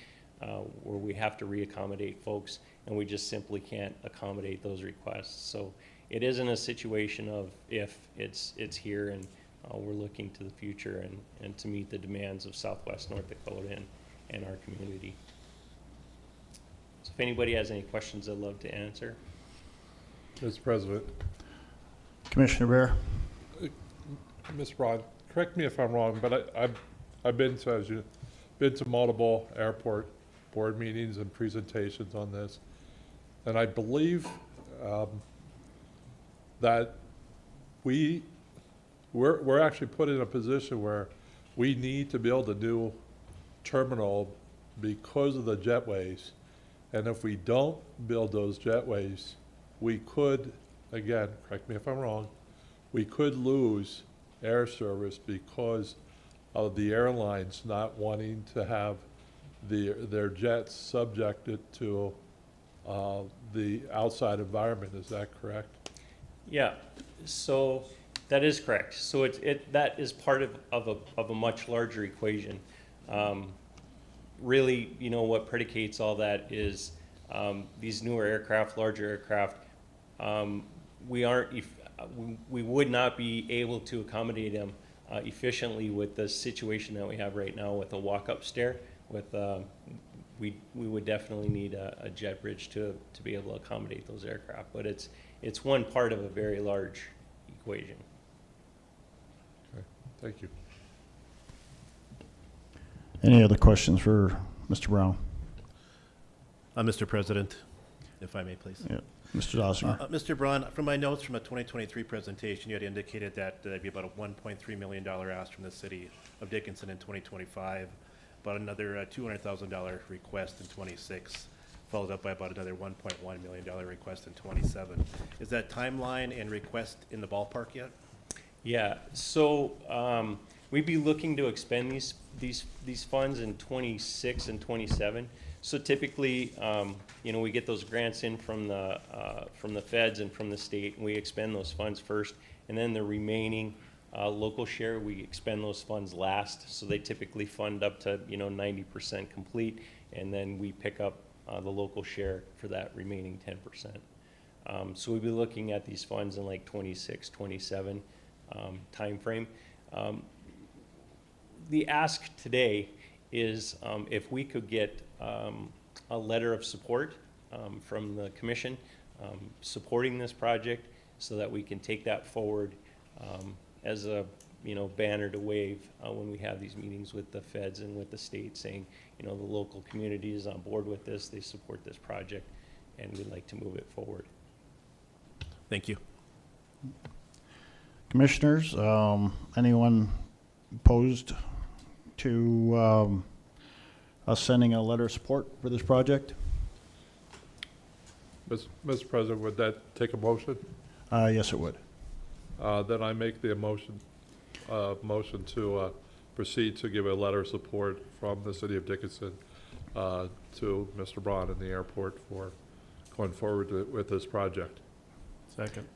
where we have to reaccommodate folks, and we just simply can't accommodate those requests. So it isn't a situation of if, it's here, and we're looking to the future and to meet the demands of Southwest North Dakota and our community. So if anybody has any questions, I'd love to answer. Mr. President, Commissioner Bear? Mr. Braun, correct me if I'm wrong, but I've been to multiple airport board meetings and presentations on this, and I believe that we're actually put in a position where we need to build a new terminal because of the jetways, and if we don't build those jetways, we could, again, correct me if I'm wrong, we could lose air service because of the airlines not wanting to have their jets subjected to the outside environment. Is that correct? Yeah, so that is correct. So that is part of a much larger equation. Really, what predicates all that is these newer aircraft, larger aircraft. We would not be able to accommodate them efficiently with the situation that we have right now with a walk-up stair. We would definitely need a jet bridge to be able to accommodate those aircraft. But it's one part of a very large equation. Okay, thank you. Any other questions for Mr. Brown? Mr. President, if I may, please. Yeah. Mr. Dossinger? Mr. Braun, from my notes from a 2023 presentation, you had indicated that there'd be about a $1.3 million ask from the city of Dickinson in 2025, about another $200,000 request in 26, followed up by about another $1.1 million request in 27. Is that timeline and request in the ballpark yet? Yeah, so we'd be looking to expend these funds in 26 and 27. So typically, we get those grants in from the feds and from the state, and we expend those funds first, and then the remaining local share, we expend those funds last. So they typically fund up to 90% complete, and then we pick up the local share for that remaining 10%. So we'd be looking at these funds in like 26, 27 timeframe. The ask today is if we could get a letter of support from the commission supporting this project so that we can take that forward as a banner to wave when we have these meetings with the feds and with the state, saying, the local community is on board with this, they support this project, and we'd like to move it forward. Thank you. Commissioners, anyone opposed to us sending a letter of support for this project? Mr. President, would that take a motion? Yes, it would. Then I make the motion to proceed to give a letter of support from the city of Dickinson to Mr. Braun and the airport for going forward with this project. Second.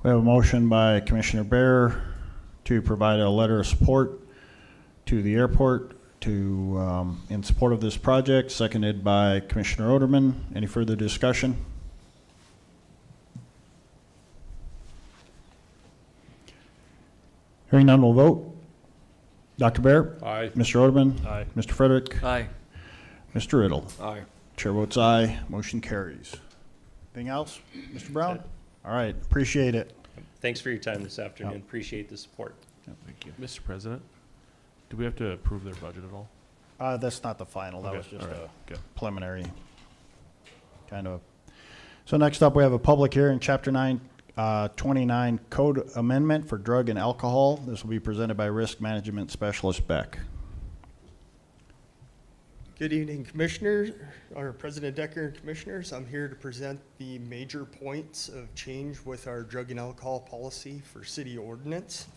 We have a motion by Commissioner Bear to provide a letter of support to the airport to in support of this project, seconded by Commissioner Oderman. Any further discussion? Hearing none, we'll vote. Dr. Bear? Aye. Mr. Oderman? Aye. Mr. Frederick? Aye. Mr. Riddle? Aye. Chair votes aye. Motion carries. Anything else, Mr. Brown? All right, appreciate it. Thanks for your time this afternoon. Appreciate the support. Thank you. Mr. President, do we have to approve their budget at all? That's not the final. That was Okay, just all right, a good. preliminary kind of. So next up, we have a public hearing, Chapter 9, 29 Code Amendment for Drug and Alcohol. This will be presented by Risk Management Specialist Beck. Good evening, Commissioners, or President Decker and Commissioners. I'm here to present the major points of change with our drug and alcohol policy for city ordinance.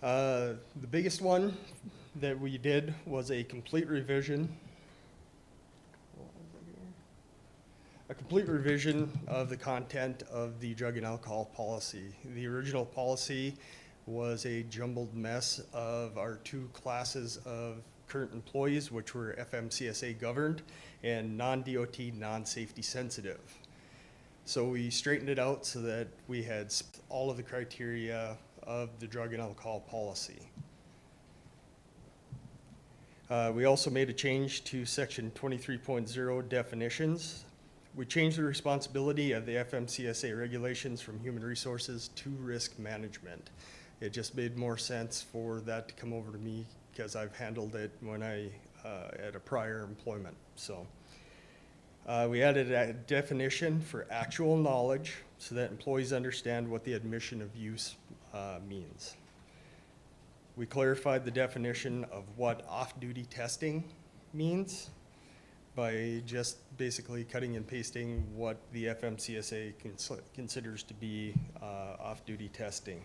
The biggest one that we did was a complete revision. A complete revision of the content of the drug and alcohol policy. The original policy was a jumbled mess of our two classes of current employees, which were FMCSA governed and non-DOT, non-safety sensitive. So we straightened it out so that we had all of the criteria of the drug and alcohol policy. We also made a change to section 23.0 definitions. We changed the responsibility of the FMCSA regulations from human resources to risk management. It just made more sense for that to come over to me because I've handled it when I at a prior employment. So we added a definition for actual knowledge so that employees understand what the admission of use means. We clarified the definition of what off-duty testing means by just basically cutting and pasting what the FMCSA considers to be off-duty testing.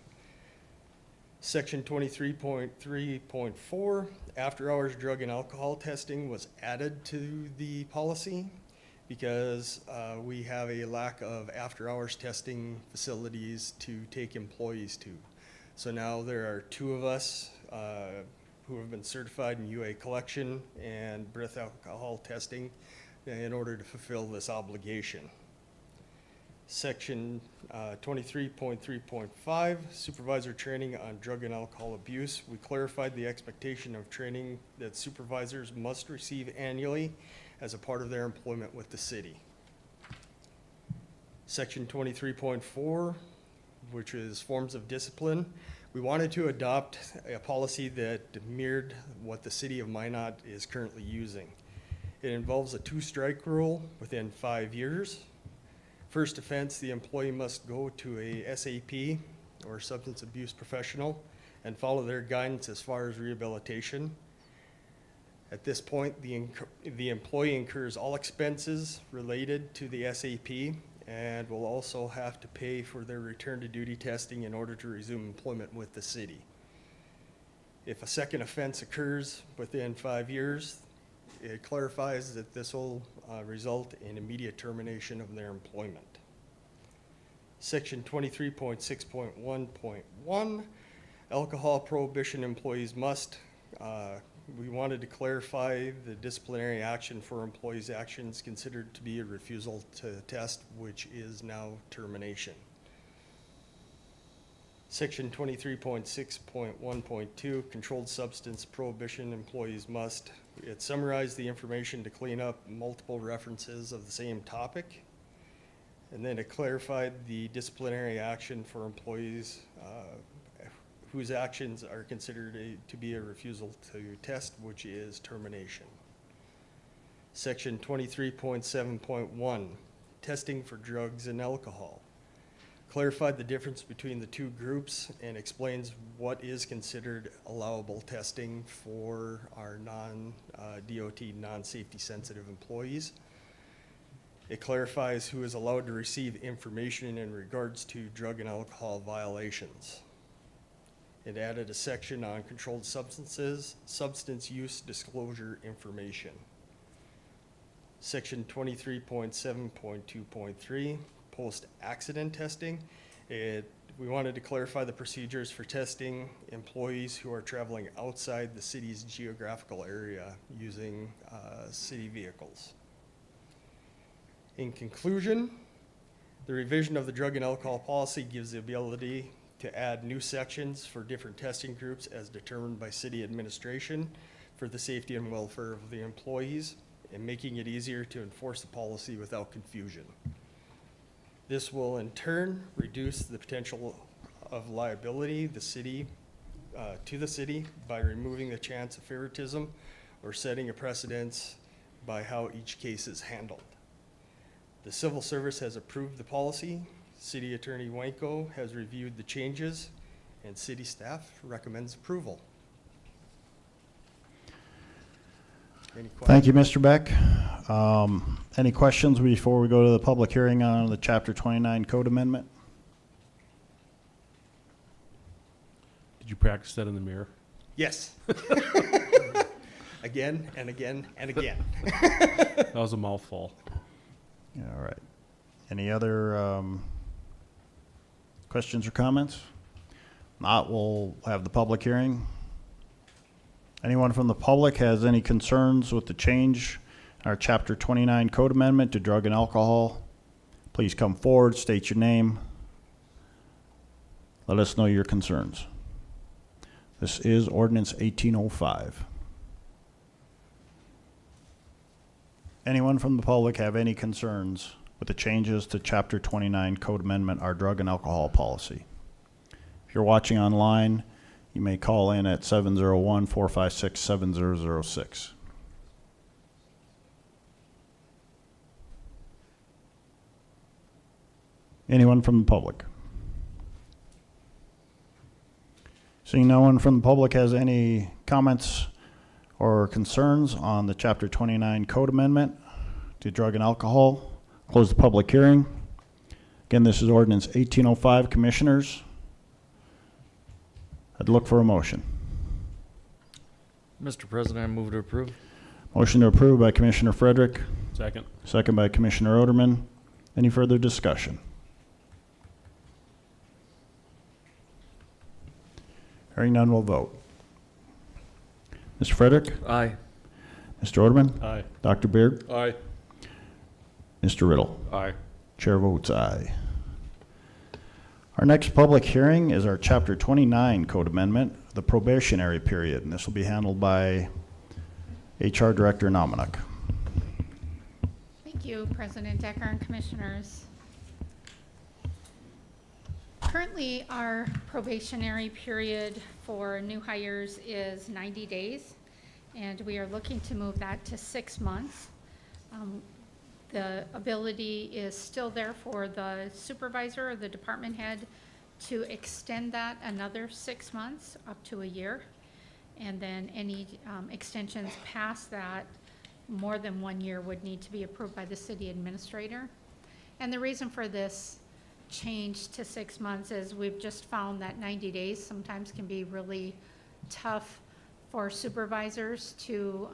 Section 23.3.4, after-hours drug and alcohol testing was added to the policy because we have a lack of after-hours testing facilities to take employees to. So now there are two of us who have been certified in UA collection and breath alcohol testing in order to fulfill this obligation. Section 23.3.5, supervisor training on drug and alcohol abuse. We clarified the expectation of training that supervisors must receive annually as a part of their employment with the city. Section 23.4, which is forms of discipline. We wanted to adopt a policy that mirrored what the city of Minot is currently using. It involves a 2-strike rule within 5 years. First offense, the employee must go to a SAP or substance abuse professional and follow their guidance as far as rehabilitation. At this point, the employee incurs all expenses related to the SAP and will also have to pay for their return to duty testing in order to resume employment with the city. If a second offense occurs within 5 years, it clarifies that this will result in immediate termination of their employment. Section 23.6.1.1, alcohol prohibition employees must. We wanted to clarify the disciplinary action for employees' actions considered to be a refusal to test, which is now termination. Section 23.6.1.2, controlled substance prohibition employees must. It summarized the information to clean up multiple references of the same topic. And then it clarified the disciplinary action for employees whose actions are considered to be a refusal to test, which is termination. Section 23.7.1, testing for drugs and alcohol. Clarified the difference between the two groups and explains what is considered allowable testing for our non-DOT, non-safety sensitive employees. It clarifies who is allowed to receive information in regards to drug and alcohol violations. It added a section on controlled substances, substance use disclosure information. Section 23.7.2.3, post-accident testing. We wanted to clarify the procedures for testing employees who are traveling outside the city's geographical area using city vehicles. In conclusion, the revision of the drug and alcohol policy gives the ability to add new sections for different testing groups as determined by city administration for the safety and welfare of the employees, and making it easier to enforce the policy without confusion. This will in turn reduce the potential of liability to the city by removing the chance of favoritism or setting a precedence by how each case is handled. The civil service has approved the policy. City Attorney Wanko has reviewed the changes, and city staff recommends approval. Any questions? Thank you, Mr. Beck. Any questions before we go to the public hearing on the Chapter 29 Code Amendment? Did you practice that in the mirror? Yes. Again and again and again. That was a mouthful. All right. Any other questions or comments? Not, we'll have the public hearing. Anyone from the public has any concerns with the change in our Chapter 29 Code Amendment to drug and alcohol? Please come forward, state your name. Let us know your concerns. This is Ordinance 1805. Anyone from the public have any concerns with the changes to Chapter 29 Code Amendment, our drug and alcohol policy? If you're watching online, you may call in at 701-456-7006. Anyone from the public? Seeing no one from the public has any comments or concerns on the Chapter 29 Code Amendment to drug and alcohol, close the public hearing. Again, this is Ordinance 1805, Commissioners. I'd look for a motion. Mr. President, I move to approve. Motion to approve by Commissioner Frederick, Second. second by Commissioner Oderman. Any further discussion? Hearing none, we'll vote. Mr. Frederick? Aye. Mr. Oderman? Aye. Dr. Beard? Aye. Mr. Riddle? Aye. Chair votes aye. Our next public hearing is our Chapter 29 Code Amendment, the probationary period, and this will be handled by HR Director Nominuk. Thank you, President Decker and Commissioners. Currently, our probationary period for new hires is 90 days, and we are looking to move that to 6 months. The ability is still there for the supervisor or the department head to extend that another 6 months up to a year. And then any extensions past that, more than 1 year, would need to be approved by the city administrator. And the reason for this change to 6 months is we've just found that 90 days sometimes can be really tough for supervisors to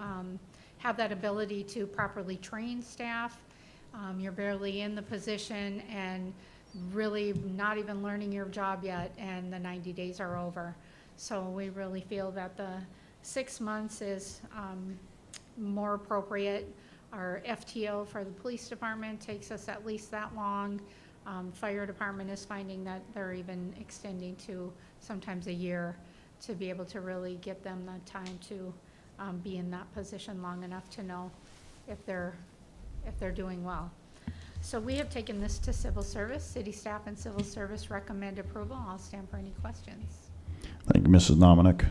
have that ability to properly train staff. You're barely in the position and really not even learning your job yet, and the 90 days are over. So we really feel that the 6 months is more appropriate. Our FTO for the police department takes us at least that long. Fire department is finding that they're even extending to sometimes a year to be able to really get them the time to be in that position long enough to know if they're doing well. So we have taken this to civil service. City staff and civil service recommend approval. I'll stand for any questions. Thank you, Mrs. Nominick.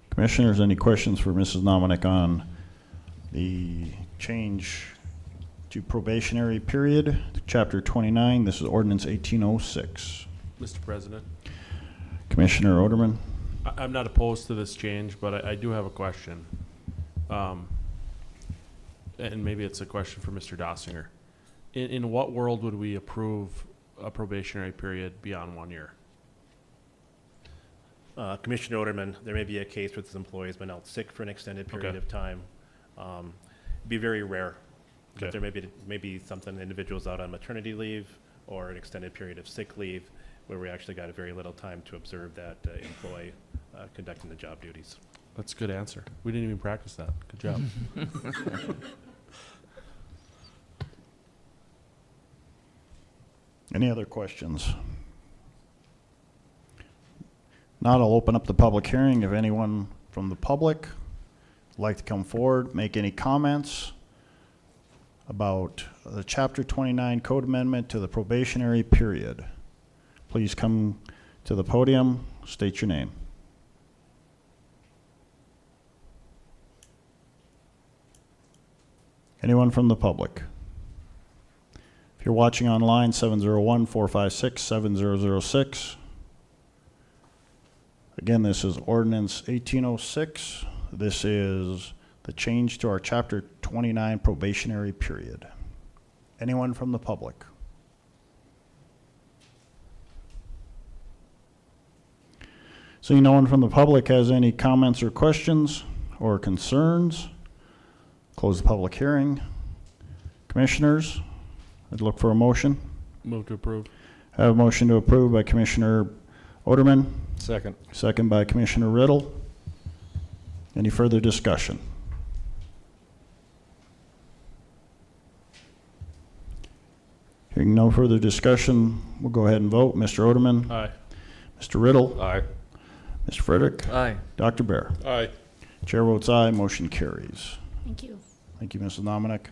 Commissioners, any questions for Mrs. Nominick on the change to probationary period, chapter 29? This is ordinance 1806. Mr. President, Commissioner Oderman? I'm not opposed to this change, but I do have a question. And maybe it's a question for Mr. Dossinger. In what world would we approve a probationary period beyond 1 year? Commissioner Oderman, there may be a case where this employee has been out sick for an extended period Okay. of time. Be very rare. But Okay. there may be something, the individual's out on maternity leave or an extended period of sick leave where we actually got very little time to observe that employee conducting the job duties. That's a good answer. We didn't even practice that. Good job. Any other questions? Not, I'll open up the public hearing. If anyone from the public would like to come forward, make any comments about the Chapter 29 Code Amendment to the probationary period, please come to the podium, state your name. Anyone from the public? If you're watching online, 701-456-7006. Again, this is ordinance 1806. This is the change to our chapter 29 probationary period. Anyone from the public? Seeing no one from the public has any comments or questions or concerns, close the public hearing. Commissioners, I'd look for a motion. Move to approve. I have a motion to approve by Commissioner Oderman, Second. second by Commissioner Riddle. Any further discussion? Hearing no further discussion, we'll go ahead and vote. Mr. Oderman, Aye. Mr. Riddle, Aye. Mr. Frederick, Aye. Dr. Bear. Aye. Chair votes aye, motion carries. Thank you. Thank you, Mrs. Nominick.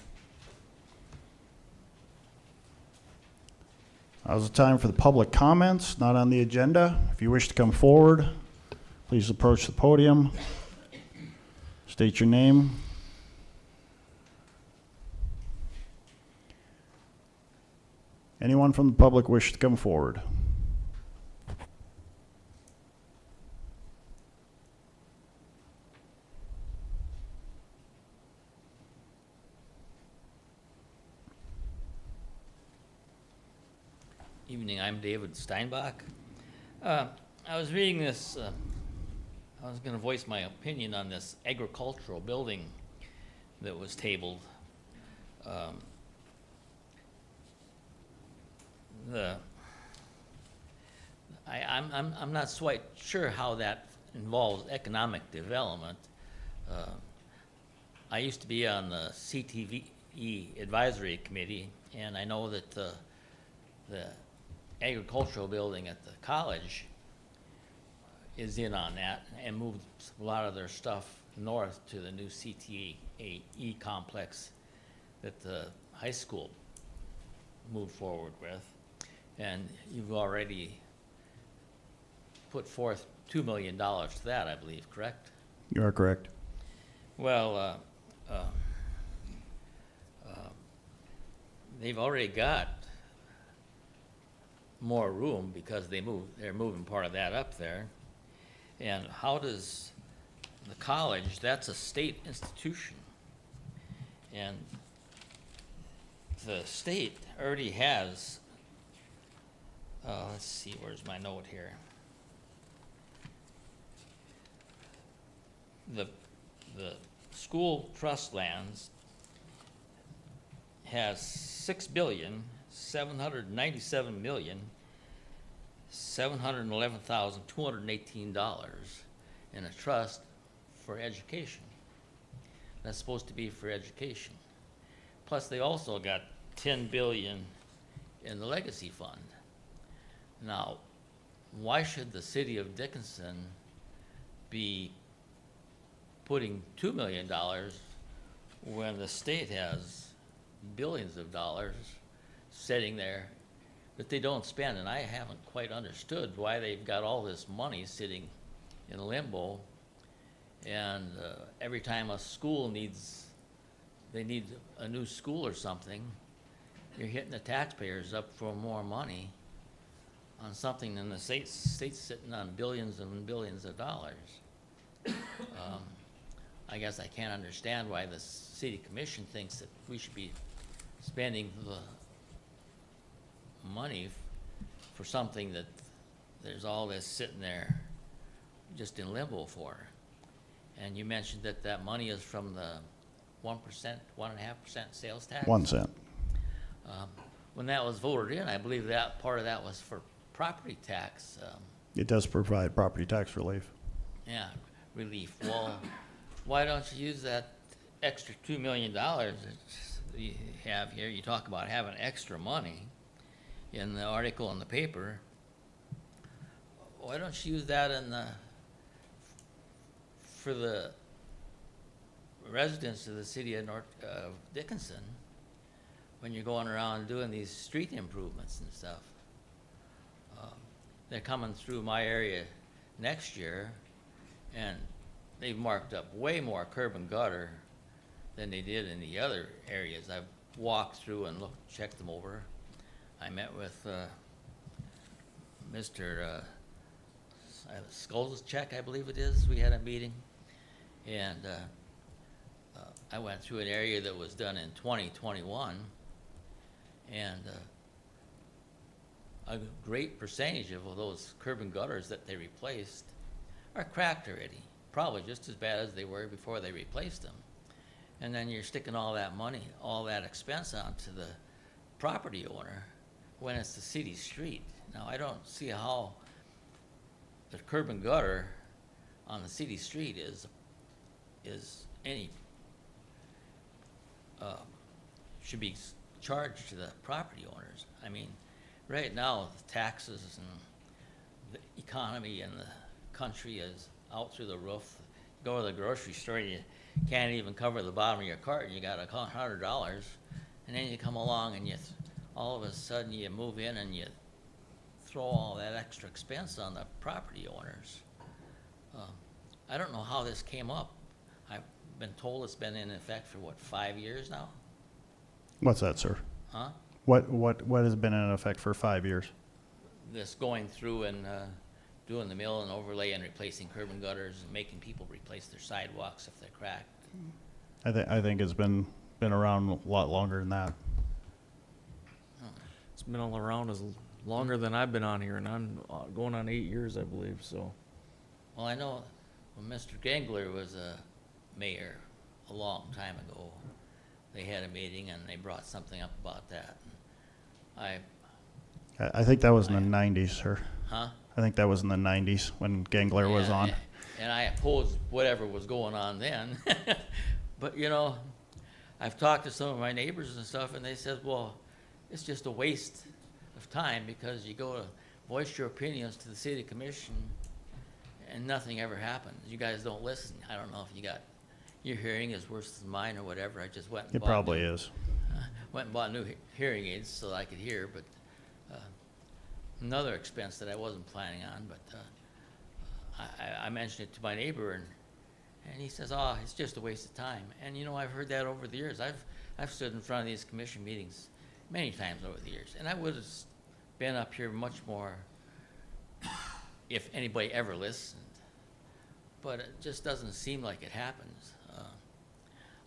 Now's the time for the public comments, not on the agenda. If you wish to come forward, please approach the podium. State your name. Anyone from the public wish to come forward? Evening, I'm David Steinbach. I was reading this, I was gonna voice my opinion on this agricultural building that was tabled. I'm not quite sure how that involves economic development. I used to be on the CTVE Advisory Committee, and I know that the agricultural building at the college is in on that and moved a lot of their stuff north to the new CTE complex that the high school moved forward with. And you've already put forth $2 million to that, I believe, correct? You are correct. Well, they've already got more room because they're moving part of that up there. And how does the college, that's a state institution. And the state already has, let's see, where's my note here? The school trust lands has $6,797,711,218 in a trust for education. That's supposed to be for education. Plus, they also got $10 billion in the legacy fund. Now, why should the city of Dickinson be putting $2 million when the state has billions of dollars sitting there that they don't spend, and I haven't quite understood why they've got all this money sitting in limbo. And every time a school they need a new school or something, you're hitting the taxpayers up for more money on something, and the state's sitting on billions and billions of dollars. I guess I can't understand why the city commission thinks that we should be spending the money for something that there's all this sitting there just in limbo for. And you mentioned that that money is from the 1%, 1.5% sales tax? 1 cent. When that was voted in, I believe that part of that was for property tax, It does provide property tax relief. yeah, relief. Well, why don't you use that extra $2 million that you have here? You talk about having extra money in the article in the paper. Why don't you use that for the residents of the city of Dickinson when you're going around doing these street improvements and stuff? They're coming through my area next year, and they've marked up way more curb and gutter than they did in the other areas. I've walked through and checked them over. I met with Mr. Skolzcheck, I believe it is. We had a meeting, and I went through an area that was done in 2021, and a great percentage of those curb and gutters that they replaced are cracked already, probably just as bad as they were before they replaced them. And then you're sticking all that money, all that expense onto the property owner when it's the city street. Now, I don't see how the curb and gutter on the city street is any, should be charged to the property owners. I mean, right now, the taxes and the economy in the country is out through the roof. Go to the grocery store, you can't even cover the bottom of your cart, and you got $100, and then you come along and all of a sudden you move in and you throw all that extra expense on the property owners. I don't know how this came up. I've been told it's been in effect for, 5 years now? What's that, sir? Huh? What has been in effect for 5 years? This going through and doing the mill and overlay and replacing curb and gutters and making people replace their sidewalks if they're cracked. I think it's been around a lot longer than that. It's been all around as longer than I've been on here, and I'm going on 8 years, I believe, so. Well, I know when Mr. Gengler was a mayor a long time ago, they had a meeting and they brought something up about that. I think that was in the 90s, sir. Huh? I think that was in the 90s when Gangler was on. And I opposed whatever was going on then. But, I've talked to some of my neighbors and stuff, and they said, well, it's just a waste of time because you go to voice your opinions to the city commission and nothing ever happens. You guys don't listen. I don't know if your hearing is worse than mine or whatever. I just went and It probably is. went and bought new hearing aids so that I could hear, but another expense that I wasn't planning on, but I mentioned it to my neighbor, and he says, oh, it's just a waste of time. And, I've heard that over the years. I've stood in front of these commission meetings many times over the years, and I would have been up here much more if anybody ever listened. But it just doesn't seem like it happens.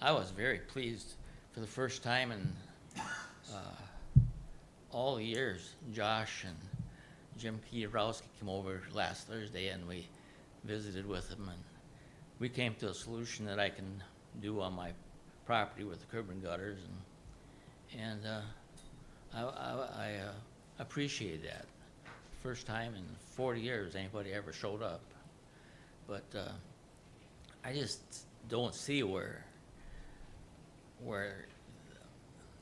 I was very pleased for the first time in all the years. Josh and Jim Kierowski came over last Thursday, and we visited with them, and we came to a solution that I can do on my property with the curb and gutters, and I appreciate that. First time in 40 years anybody ever showed up. But I just don't see where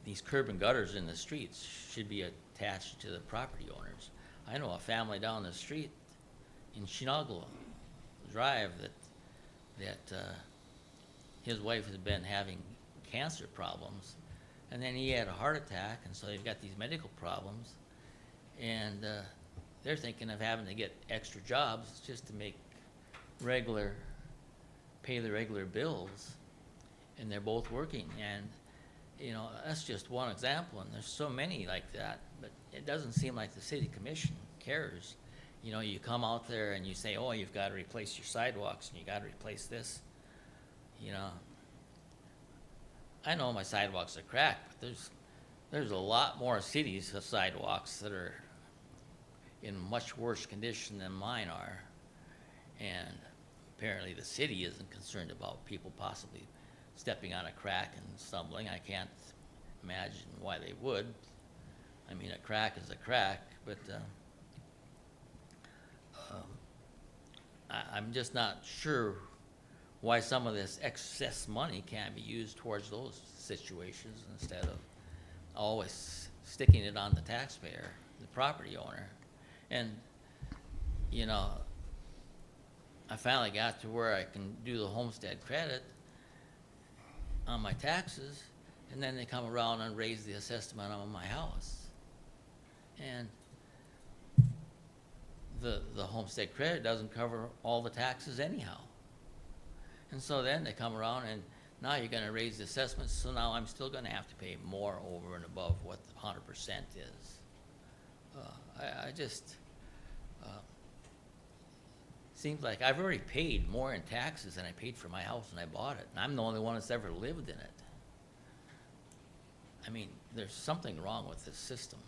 these curb and gutters in the streets should be attached to the property owners. I know a family down the street in Chinagua Drive that his wife has been having cancer problems, and then he had a heart attack, and so they've got these medical problems, And they're thinking of having to get extra jobs just to make pay the regular bills. And they're both working. And, you know, that's just one example, and there's so many like that. But it doesn't seem like the city commission cares. You know, you come out there and you say, oh, you've got to replace your sidewalks, and you got to replace this. You know, I know my sidewalks are cracked, but there's a lot more cities of sidewalks that are in much worse condition than mine are. And apparently the city isn't concerned about people possibly stepping on a crack and stumbling. I can't imagine why they would. I mean, a crack is a crack, but I'm just not sure why some of this excess money can't be used towards those situations instead of always sticking it on the taxpayer, the property owner. And, you know, I finally got to where I can do the homestead credit on my taxes, and then they come around and raise the assessment on my house. And the homestead credit doesn't cover all the taxes anyhow. And so then they come around and now you're gonna raise the assessments, so now I'm still gonna have to pay more over and above what the 100% is. I just, seems like I've already paid more in taxes than I paid for my house when I bought it, and I'm the only one that's ever lived in it. I mean, there's something wrong with this system.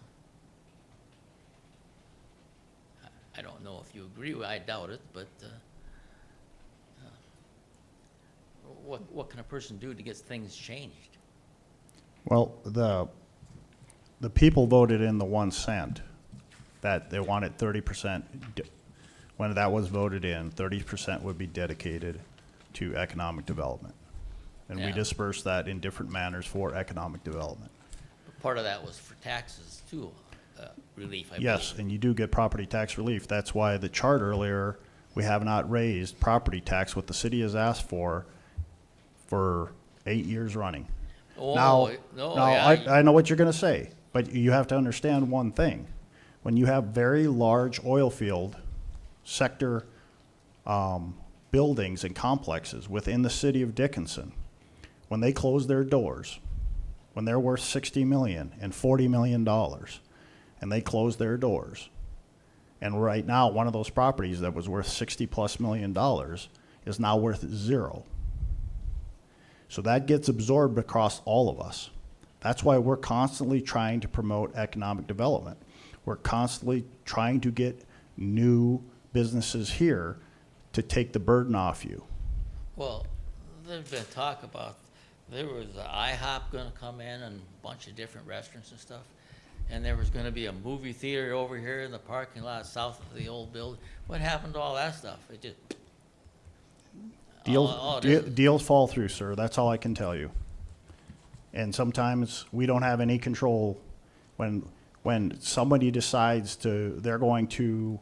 I don't know if you agree, I doubt it, but what can a person do to get things changed? Well, the people voted in the 1 cent that they wanted 30%. When that was voted in, 30% would be dedicated to economic development. And we Yeah. dispersed that in different manners for economic development. Part of that was for taxes too, relief, I Yes, believe. and you do get property tax relief. That's why the chart earlier, we have not raised property tax, what the city has asked for 8 years running. Oh, Now, no, now yeah, I know what you're gonna say, but you have to understand one thing. When you have very large oil field sector buildings and complexes within the city of Dickinson, when they close their doors, when they're worth $60 million and $40 million, and they close their doors, and right now one of those properties that was worth $60+ million is now worth zero. So that gets absorbed across all of us. That's why we're constantly trying to promote economic development. We're constantly trying to get new businesses here to take the burden off you. well, there's been talk about, there was a IHOP gonna come in and a bunch of different restaurants and stuff. And there was gonna be a movie theater over here in the parking lot south of the old building. What happened to all that stuff? It just. all it is- Deals fall through, sir. That's all I can tell you. And sometimes we don't have any control when somebody decides they're going to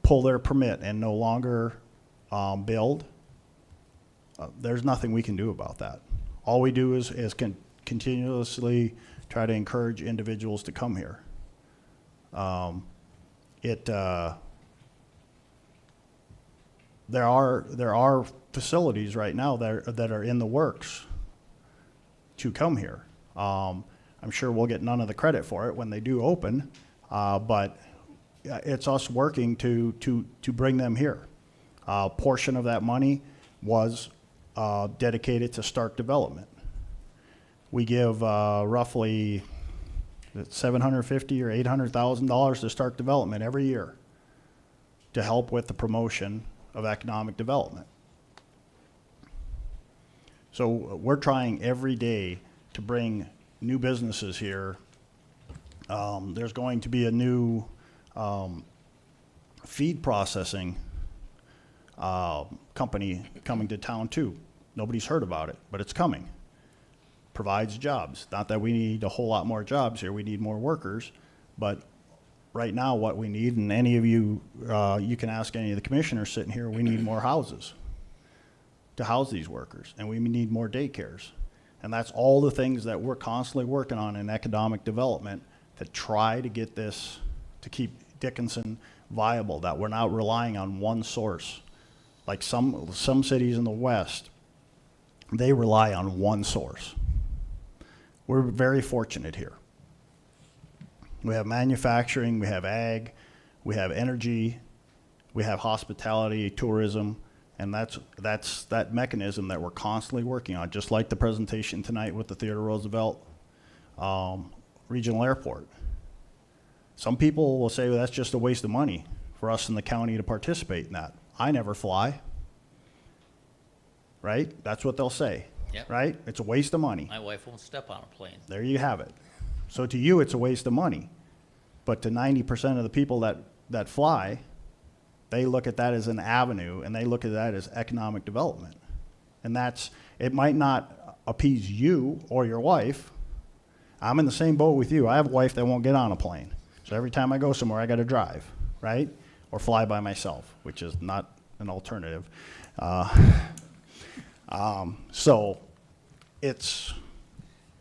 pull their permit and no longer build. There's nothing we can do about that. All we do is continuously try to encourage individuals to come here. There are facilities right now that are in the works to come here. I'm sure we'll get none of the credit for it when they do open, but it's us working to bring them here. A portion of that money was dedicated to start development. We give roughly $750,000 or $800,000 to start development every year to help with the promotion of economic development. So we're trying every day to bring new businesses here. There's going to be a new feed processing company coming to town too. Nobody's heard about it, but it's coming. Provides jobs. Not that we need a whole lot more jobs here, we need more workers, but right now what we need, and any of you, you can ask any of the commissioners sitting here, we need more houses to house these workers, and we need more daycares. And that's all the things that we're constantly working on in economic development that try to get this, to keep Dickinson viable, that we're not relying on one source. Like some cities in the West, they rely on one source. We're very fortunate here. We have manufacturing, we have ag, we have energy, we have hospitality, tourism, and that's that mechanism that we're constantly working on, just like the presentation tonight with the Theodore Roosevelt Regional Airport. Some people will say, well, that's just a waste of money for us in the county to participate in that. I never fly, right? That's what they'll say, Yep. right? It's a waste of money. My wife won't step on a plane. There you have it. So to you, it's a waste of money. But to 90% of the people that fly, they look at that as an avenue, and they look at that as economic development. And it might not appease you or your wife. I'm in the same boat with you. I have a wife that won't get on a plane. So every time I go somewhere, I got to drive, right? Or fly by myself, which is not an alternative.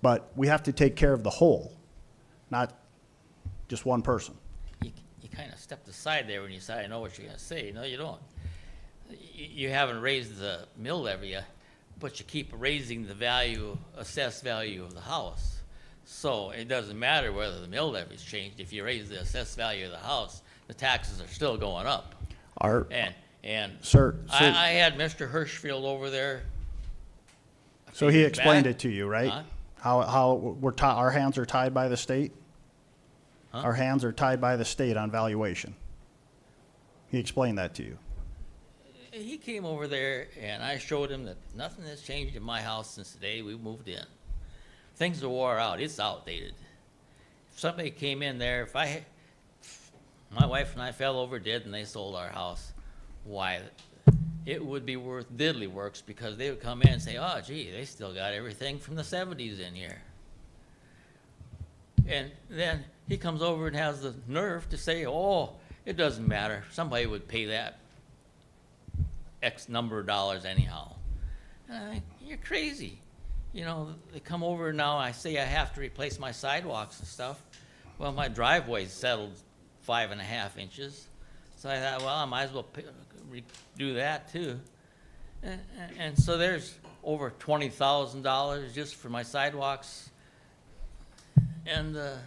But we have to take care of the whole, not just one person. You kind of stepped aside there when you said, I know what you're going to say. No, you don't. You haven't raised the mill levy, but you keep raising the assessed value of the house. So it doesn't matter whether the mill levy's changed. If you raise the assessed value of the house, the taxes are still going up. Sir, I had Mr. Hirschfield over there. so he explained it to you, right? Huh? How our hands are tied by the state? Huh? Our hands are tied by the state on valuation. He explained that to you. He came over there, and I showed him that nothing has changed in my house since the day we moved in. Things are wore out. It's outdated. If somebody came in there, my wife and I fell over dead and they sold our house, why, it would be worth diddly works, because they would come in and say, oh, gee, they still got everything from the 70s in here. And then he comes over and has the nerve to say, oh, it doesn't matter. Somebody would pay that X number of dollars anyhow. And I think, you're crazy. You know, they come over now, I say I have to replace my sidewalks and stuff. Well, my driveway's settled 5.5 inches. So I thought, well, I might as well do that too. And so there's over $20,000 just for my sidewalks and the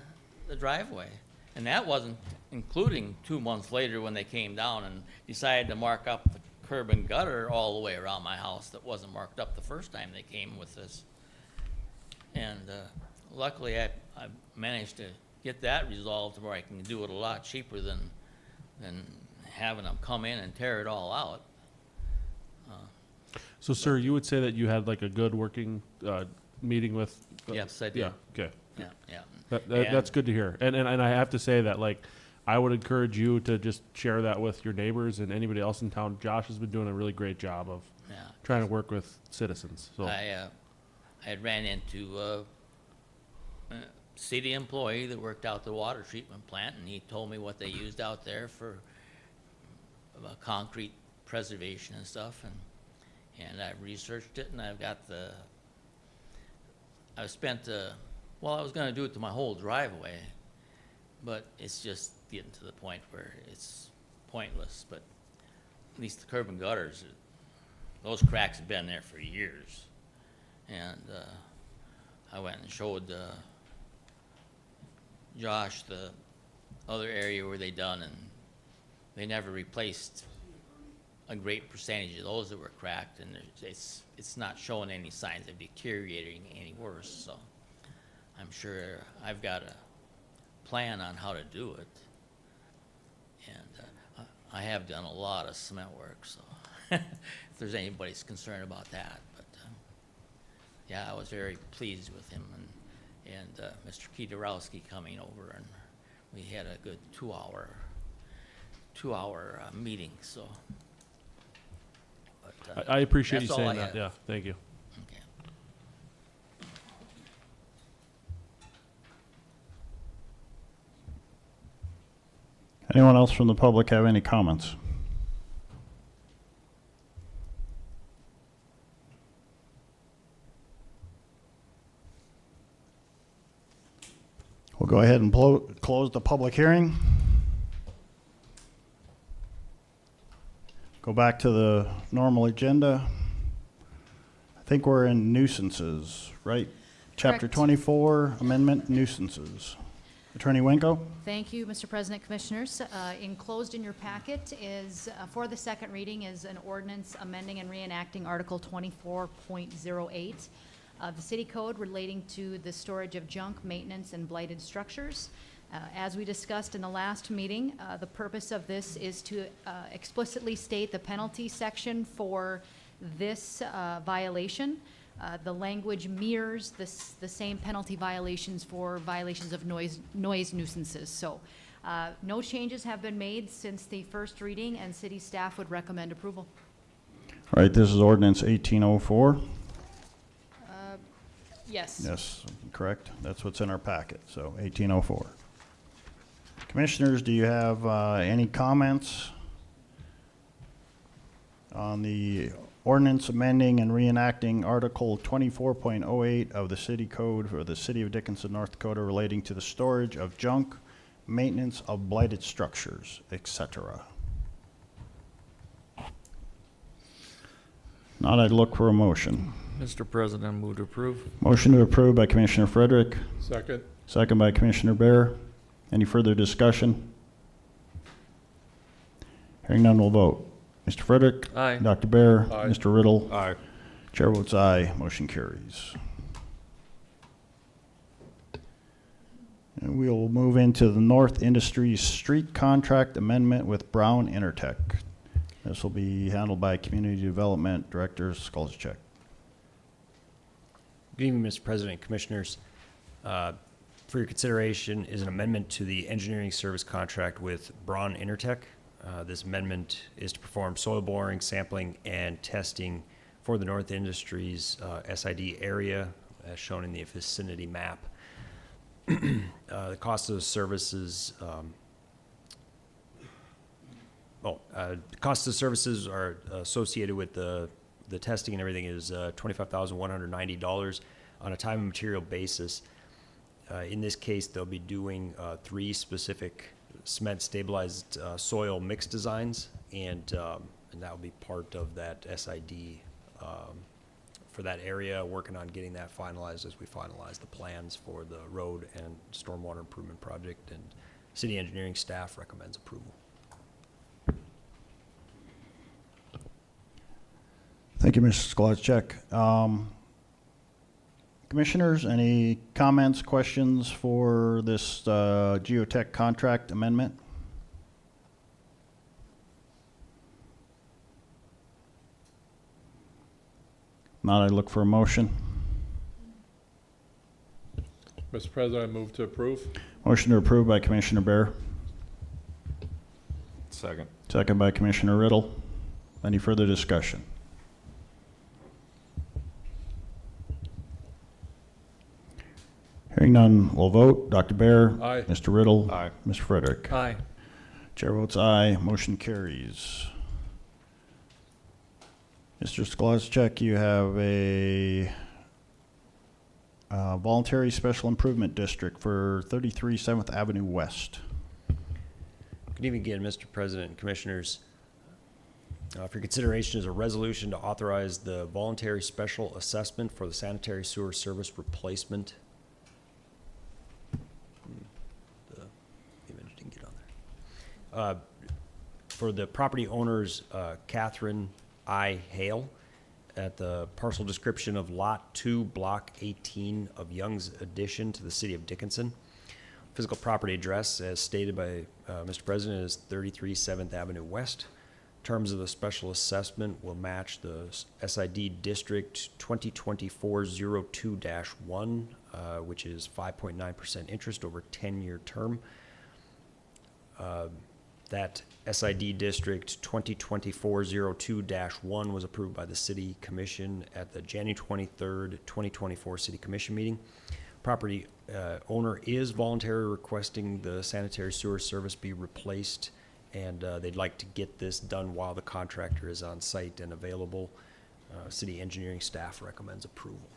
driveway. And that wasn't including 2 months later when they came down and decided to mark up the curb and gutter all the way around my house that wasn't marked up the first time they came with this. And luckily I managed to get that resolved where I can do it a lot cheaper than having them come in and tear it all out. So, sir, you would say that you had like a good working meeting with? Yes, I did. Yeah, okay. Yeah. That's good to hear. And I have to say that, like, I would encourage you to just share that with your neighbors and anybody else in town. Josh has been doing a really great job of trying to work with citizens. So I had ran into a city employee that worked out the water treatment plant, and he told me what they used out there for concrete preservation and stuff, and I researched it, and I've got I was going to do it to my whole driveway, but it's just getting to the point where it's pointless. But at least the curb and gutters, those cracks have been there for years. And I went and showed Josh the other area where they done, and they never replaced a great percentage of those that were cracked, and it's not showing any signs of deteriorating any worse. So I'm sure I've got a plan on how to do it, and I have done a lot of cement work, so if there's anybody's concerned about that. But yeah, I was very pleased with him and Mr. Kiedorowski coming over, and we had a good two-hour meeting. So, but, I appreciate you that's all saying I that. have. Yeah, thank you. Okay. Anyone else from the public have any comments? We'll go ahead and close the public hearing. Go back to the normal agenda. I think we're in nuisances, right? Chapter Correct. 24, amendment nuisances. Attorney Winko? Thank you, Mr. President, Commissioners. Enclosed in your packet is, for the second reading, is an ordinance amending and reenacting Article 24.08 of the City Code relating to the storage of junk, maintenance, and blighted structures. As we discussed in the last meeting, the purpose of this is to explicitly state the penalty section for this violation. The language mirrors the same penalty violations for violations of noise nuisances. So no changes have been made since the first reading, and city staff would recommend approval. All right, this is ordinance 1804. Yes. Yes, correct. That's what's in our packet, so 1804. Commissioners, do you have any comments on the ordinance amending and reenacting Article 24.08 of the City Code for the City of Dickinson, North Dakota relating to the storage of junk, maintenance of blighted structures, etc.? Not, I'd look for a motion. Mr. President, move to approve. Motion to approve by Commissioner Frederick, Second. second by Commissioner Bear. Any further discussion? Hearing none, we'll vote. Mr. Frederick? Aye. Dr. Bear? Aye. Mr. Riddle? Aye. Chair votes aye, motion carries. And we'll move into the North Industries Street Contract Amendment with Brown Intertech. This will be handled by Community Development Director Skolzczyk. Good evening, Mr. President, Commissioners. For your consideration is an amendment to the engineering service contract with Braun Intertech. This amendment is to perform soil boring, sampling, and testing for the North Industries SID area, as shown in the vicinity map. The cost of the services, cost of services are associated with the testing and everything is $25,190 on a time and material basis. In this case, they'll be doing 3 specific cement stabilized soil mix designs, and that will be part of that SID for that area, working on getting that finalized as we finalize the plans for the road and stormwater improvement project, and city engineering staff recommends approval. Thank you, Mr. Skolzczyk. Commissioners, any comments, questions for this geotech contract amendment? Not, I look for a motion. Mr. President, I move to approve. Motion to approve by Commissioner Bear, Second. second by Commissioner Riddle. Any further discussion? Hearing none, we'll vote. Dr. Bear? Aye. Mr. Riddle? Aye. Mr. Frederick? Aye. Chair votes aye, motion carries. Mr. Skolzczyk, you have a voluntary special improvement district for 33 7th Avenue West. Good evening again, Mr. President and Commissioners. For consideration is a resolution to authorize the voluntary special assessment for the sanitary sewer service replacement. The image didn't get on there. For the property owners, Catherine I. Hale, at the parcel description of Lot 2, Block 18 of Young's Addition to the City of Dickinson. Physical property address, as stated by Mr. President, is 33 7th Avenue West. Terms of the special assessment will match the SID District 2024-02-1, which is 5.9% interest over a 10-year term. That SID District 2024-02-1 was approved by the City Commission at the January 23rd, 2024 City Commission meeting. Property owner is voluntarily requesting the sanitary sewer service be replaced, and they'd like to get this done while the contractor is on site and available. City engineering staff recommends approval.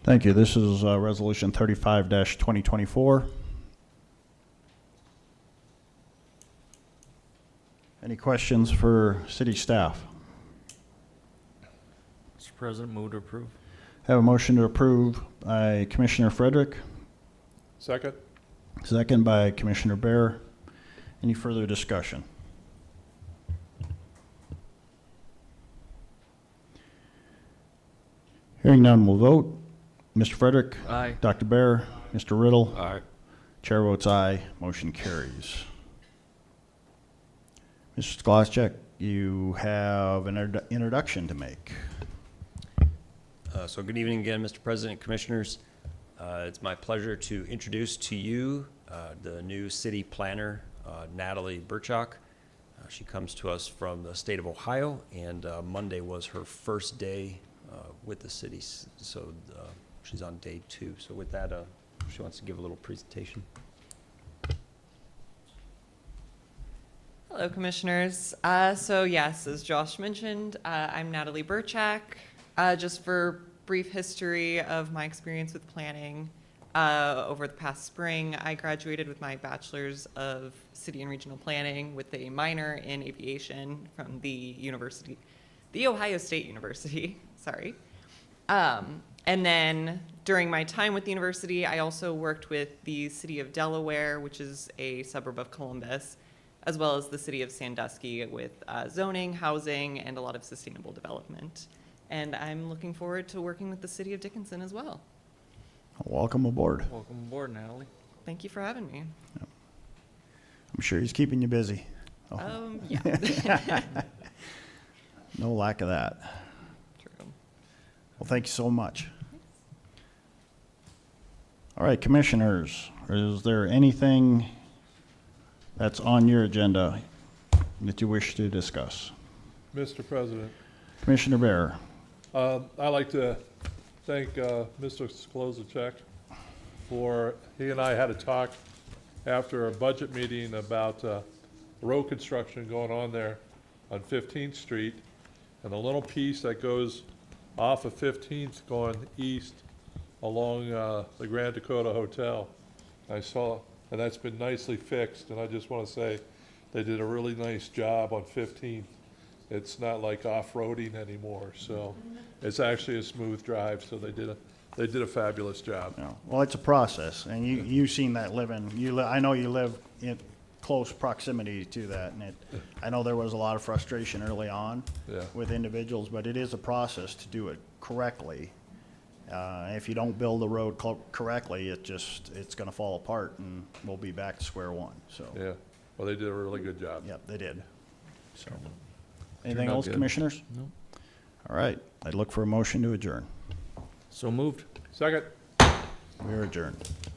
Thank you. This is Resolution 35-2024. Any questions for city staff? Mr. President, move to approve. Have a motion to approve by Commissioner Frederick, Second? second by Commissioner Bear. Any further discussion? Hearing none, we'll vote. Mr. Frederick? Aye. Dr. Bear? Mr. Riddle? Aye. Chair votes aye. Motion carries. Mr. Skloszczyk, you have an introduction to make. So good evening again, Mr. President, Commissioners. It's my pleasure to introduce to you the new city planner, Natalie Burchak. She comes to us from the state of Ohio, and Monday was her first day with the city, so she's on day 2. So with that, she wants to give a little presentation. Hello, Commissioners. So yes, as Josh mentioned, I'm Natalie Burchak. Just for brief history of my experience with planning, over the past spring, I graduated with my Bachelor's of City and Regional Planning with a minor in aviation from the Ohio State University, sorry. And then during my time with the university, I also worked with the City of Delaware, which is a suburb of Columbus, as well as the City of Sandusky with zoning, housing, and a lot of sustainable development. And I'm looking forward to working with the City of Dickinson as well. Welcome aboard. Welcome aboard, Natalie. Thank you for having me. I'm sure he's keeping you busy. Yeah. No lack of that. True. Well, thank you so much. All right, Commissioners, is there anything that's on your agenda that you wish to discuss? Mr. President, Commissioner Bear. I'd like to thank Mr. Skloszczyk for, he and I had a talk after a budget meeting about road construction going on there on 15th Street, and a little piece that goes off of 15th going east along the Grand Dakota Hotel. I saw, and that's been nicely fixed, and I just want to say they did a really nice job on 15th. It's not like off-roading anymore, so it's actually a smooth drive, so they did a fabulous job. Yeah. Well, it's a process, and you've seen that I know you live in close proximity to that, and I know there was a lot of frustration early on with individuals, but it is a process to do it correctly. If you don't build the road correctly, it's going to fall apart, and we'll be back to square one. So Yeah, well, they did a really good job. Yep, they did. So, anything out else, good. Commissioners? No. All right, I'd look for a motion to adjourn. So moved. Second. We are adjourned.